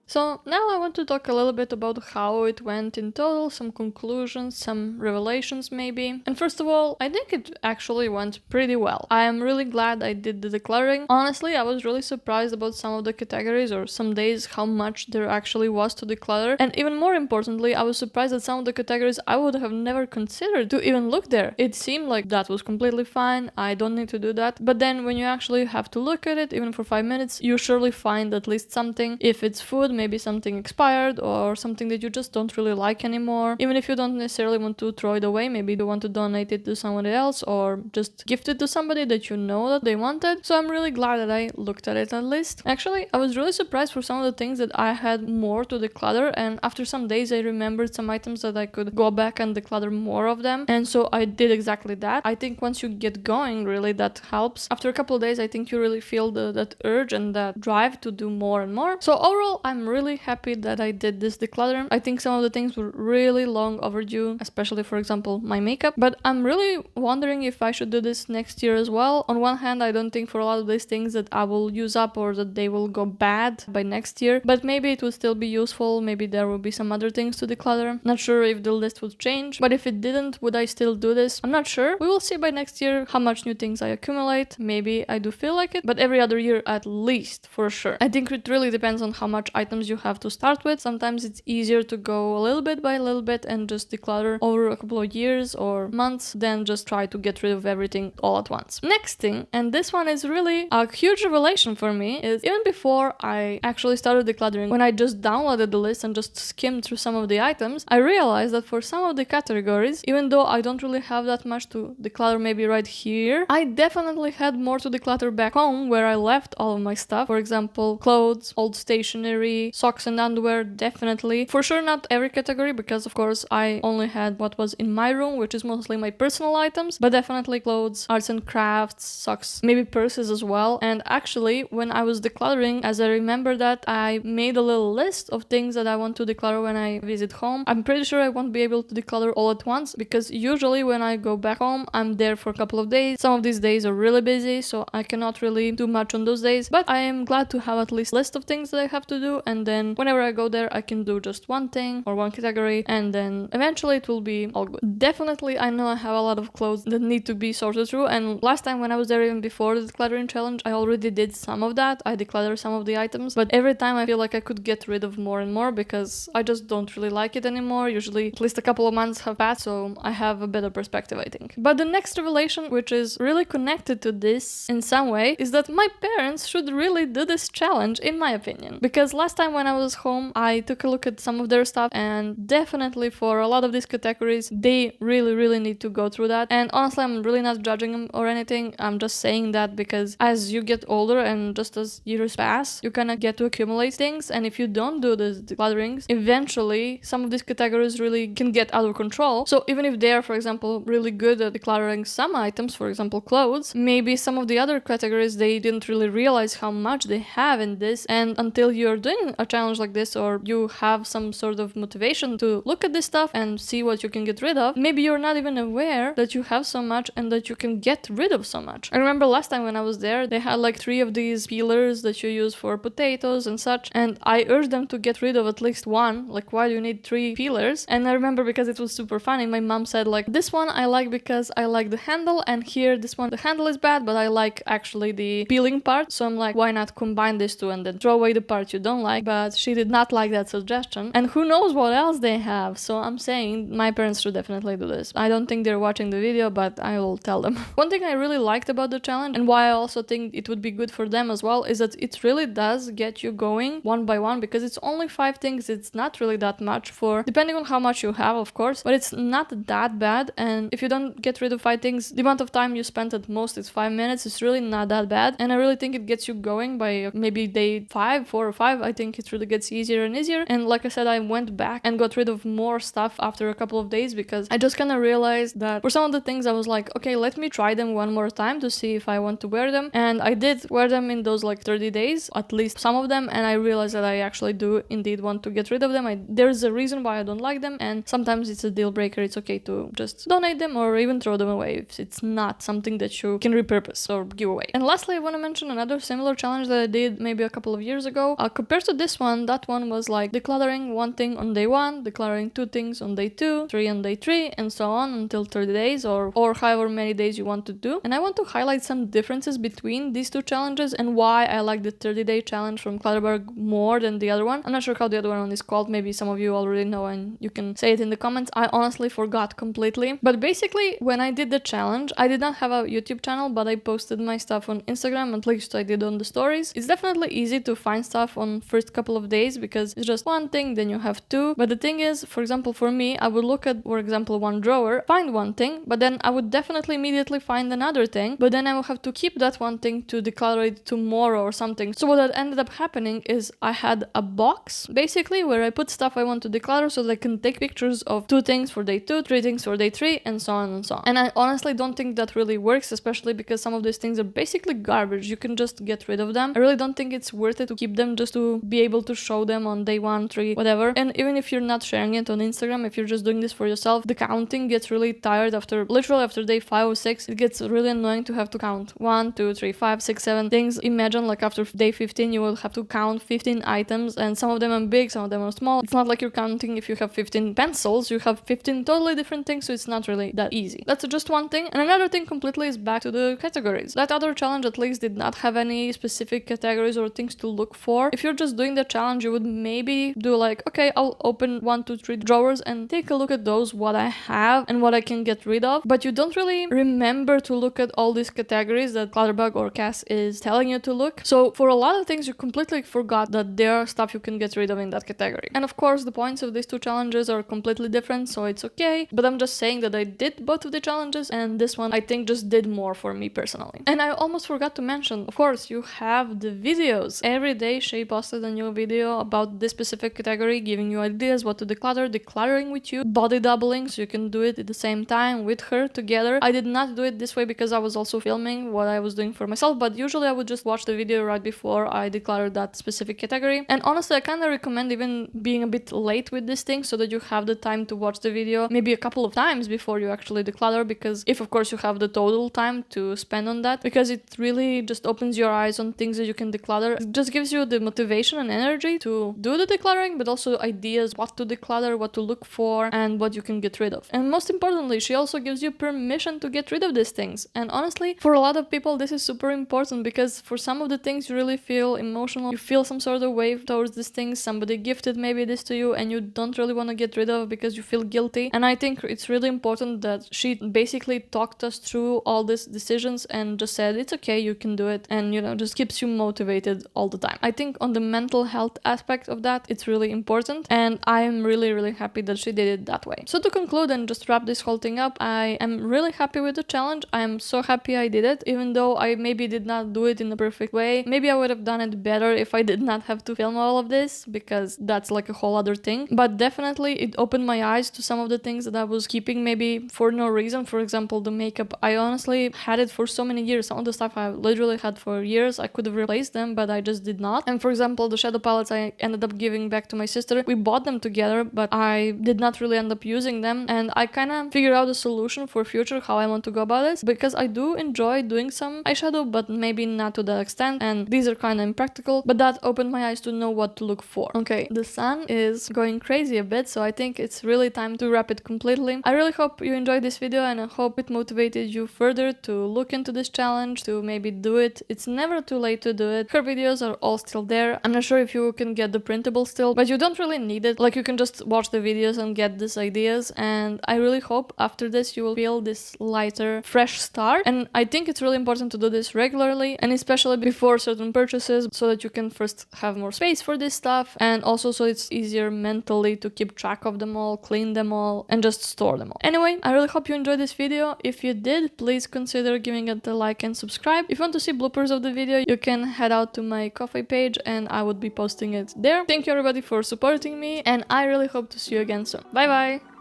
So now I want to talk a little bit about how it went in total, some conclusions, some revelations maybe. And first of all, I think it actually went pretty well. I am really glad I did the decluttering. Honestly, I was really surprised about some of the categories or some days how much there actually was to declutter. And even more importantly, I was surprised that some of the categories I would have never considered to even look there. It seemed like that was completely fine, I don't need to do that. But then when you actually have to look at it, even for 5 minutes, you surely find at least something. If it's food, maybe something expired or something that you just don't really like anymore. Even if you don't necessarily want to throw it away, maybe you want to donate it to someone else or just gift it to somebody that you know that they wanted. So I'm really glad that I looked at it at least. Actually, I was really surprised for some of the things that I had more to declutter, and after some days I remembered some items that I could go back and declutter more of them, and so I did exactly that. I think once you get going, really that helps. After a couple of days, I think you really feel that urge and that drive to do more and more. So overall, I'm really happy that I did this declutter. I think some of the things were really long overdue, especially for example my makeup, but I'm really wondering if I should do this next year as well. On one hand, I don't think for a lot of these things that I will use up or that they will go bad by next year, but maybe it will still be useful. Maybe there will be some other things to declutter. Not sure if the list would change, but if it didn't, would I still do this? I'm not sure. We will see by next year how much new things I accumulate. Maybe I do feel like it, but every other year at least, for sure. I think it really depends on how much items you have to start with. Sometimes it's easier to go a little bit by a little bit and just declutter over a couple of years or months than just try to get rid of everything all at once. Next thing, and this one is really a huge revelation for me, is even before I actually started decluttering, when I just downloaded the list and just skimmed through some of the items, I realized that for some of the categories, even though I don't really have that much to declutter maybe right here, I definitely had more to declutter back home where I left all of my stuff. For example, clothes, old stationery, socks and underwear, definitely. For sure not every category, because of course I only had what was in my room, which is mostly my personal items, but definitely clothes, arts and crafts, socks, maybe purses as well. And actually, when I was decluttering, as I remember that, I made a little list of things that I want to declutter when I visit home. I'm pretty sure I won't be able to declutter all at once, because usually when I go back home, I'm there for a couple of days. Some of these days are really busy, so I cannot really do much on those days, but I am glad to have at least a list of things that I have to do, and then whenever I go there, I can do just one thing or one category, and then eventually it will be all good. Definitely, I know I have a lot of clothes that need to be sorted through, and last time when I was there, even before the decluttering challenge, I already did some of that. I decluttered some of the items, but every time I feel like I could get rid of more and more because I just don't really like it anymore. Usually at least a couple of months have passed, so I have a better perspective, I think. But the next revelation, which is really connected to this in some way, is that my parents should really do this challenge, in my opinion. Because last time when I was home, I took a look at some of their stuff, and definitely for a lot of these categories, they really need to go through that. And honestly, I'm really not judging them or anything. I'm just saying that because as you get older and just as years pass, you kind of get to accumulate things, and if you don't do the declutterings, eventually some of these categories really can get out of control. So even if they are, for example, really good at decluttering some items, for example clothes, maybe some of the other categories they didn't really realize how much they have in this, and until you're doing a challenge like this, or you have some sort of motivation to look at this stuff and see what you can get rid of, maybe you're not even aware that you have so much and that you can get rid of so much. I remember last time when I was there, they had like 3 of these peelers that you use for potatoes and such, and I urged them to get rid of at least one. Like, why do you need 3 peelers? And I remember, because it was super funny, my mom said like, this one I like because I like the handle, and here this one, the handle is bad, but I like actually the peeling part. So I'm like, why not combine these two and then throw away the part you don't like? But she did not like that suggestion, and who knows what else they have. So I'm saying my parents should definitely do this. I don't think they're watching the video, but I will tell them. One thing I really liked about the challenge, and why I also think it would be good for them as well, is that it really does get you going one by one, because it's only 5 things. It's not really that much, for depending on how much you have, of course, but it's not that bad. And if you don't get rid of 5 things, the amount of time you spent at most is 5 minutes. It's really not that bad, and I really think it gets you going by maybe day 5, 4 or 5. I think it really gets easier and easier. And like I said, I went back and got rid of more stuff after a couple of days, because I just kind of realized that for some of the things I was like, okay, let me try them one more time to see if I want to wear them. And I did wear them in those like 30 days, at least some of them, and I realized that I actually do indeed want to get rid of them. There's a reason why I don't like them, and sometimes it's a deal breaker. It's okay to just donate them or even throw them away if it's not something that you can repurpose or give away. And lastly, I want to mention another similar challenge that I did maybe a couple of years ago. Compared to this one, that one was like decluttering 1 thing on day 1, decluttering 2 things on day 2, 3 on day 3, and so on until 30 days or however many days you want to do. And I want to highlight some differences between these 2 challenges and why I like the 30-day challenge from Clutterbug more than the other one. I'm not sure how the other one is called. Maybe some of you already know and you can say it in the comments. I honestly forgot completely. But basically, when I did the challenge, I did not have a YouTube channel, but I posted my stuff on Instagram. At least I did on the stories. It's definitely easy to find stuff on first couple of days, because it's just 1 thing, then you have 2. But the thing is, for example, for me, I would look at, for example, 1 drawer, find 1 thing, but then I would definitely immediately find another thing, but then I will have to keep that 1 thing to declutter it tomorrow or something. So what ended up happening is I had a box basically where I put stuff I want to declutter so that I can take pictures of 2 things for day 2, 3 things for day 3, and so on and so on. And I honestly don't think that really works, especially because some of these things are basically garbage. You can just get rid of them. I really don't think it's worth it to keep them just to be able to show them on day 1, 3, whatever. And even if you're not sharing it on Instagram, if you're just doing this for yourself, the counting gets really tired literally after day 5 or 6. It gets really annoying to have to count 1, 2, 3, 5, 6, 7 things. Imagine like after day 15 you will have to count 15 items, and some of them are big, some of them are small. It's not like you're counting if you have 15 pencils, you have 15 totally different things, so it's not really that easy. That's just one thing. And another thing completely is back to the categories. That other challenge at least did not have any specific categories or things to look for. If you're just doing the challenge, you would maybe do like, okay, I'll open 1, 2, 3 drawers and take a look at those, what I have and what I can get rid of. But you don't really remember to look at all these categories that Clutterbug or Cass is telling you to look. So for a lot of things, you completely forgot that there are stuff you can get rid of in that category. And of course, the points of these 2 challenges are completely different, so it's okay. But I'm just saying that I did both of the challenges, and this one I think just did more for me personally. And I almost forgot to mention, of course, you have the videos. Every day Shay posted a new video about this specific category, giving you ideas what to declutter, decluttering with you, body doubling, so you can do it at the same time with her together. I did not do it this way because I was also filming what I was doing for myself, but usually I would just watch the video right before I declutter that specific category. And honestly, I kind of recommend even being a bit late with this thing so that you have the time to watch the video maybe a couple of times before you actually declutter, because if of course you have the total time to spend on that, because it really just opens your eyes on things that you can declutter. It just gives you the motivation and energy to do the decluttering, but also ideas what to declutter, what to look for, and what you can get rid of. And most importantly, she also gives you permission to get rid of these things. And honestly, for a lot of people this is super important, because for some of the things you really feel emotional, you feel some sort of wave towards these things, somebody gifted maybe this to you and you don't really want to get rid of because you feel guilty. And I think it's really important that she basically talked us through all these decisions and just said it's okay, you can do it, and just keeps you motivated all the time. I think on the mental health aspect of that, it's really important, and I am really happy that she did it that way. So to conclude and just wrap this whole thing up, I am really happy with the challenge. I am so happy I did it, even though I maybe did not do it in a perfect way. Maybe I would have done it better if I did not have to film all of this, because that's like a whole other thing. But definitely it opened my eyes to some of the things that I was keeping maybe for no reason. For example, the makeup. I honestly had it for so many years. Some of the stuff I literally had for years. I could have replaced them, but I just did not. And for example, the the shadow palettes I ended up giving back to my sister. We bought them together, but I did not really end up using them, and I kind of figured out a solution for future how I want to go about this, because I do enjoy doing some eyeshadow, but maybe not to that extent, and these are kind of impractical, but that opened my eyes to know what to look for. Okay, the sun is going crazy a bit, so I think it's really time to wrap it completely. I really hope you enjoyed this video, and I hope it motivated you further to look into this challenge, to maybe do it. It's never too late to do it. Her videos are all still there. I'm not sure if you can get the printable still, but you don't really need it. Like, you can just watch the videos and get these ideas, and I really hope after this you will feel this lighter, fresh start. And I think it's really important to do this regularly, and especially before certain purchases, so that you can first have more space for this stuff, and also so it's easier mentally to keep track of them all, clean them all, and just store them all. Anyway, I really hope you enjoyed this video. If you did, please consider giving it a like and subscribe. If you want to see bloopers of the video, you can head out to my Ko-fi page, and I would be posting it there. Thank you everybody for supporting me, and I really hope to see you again soon. Bye bye!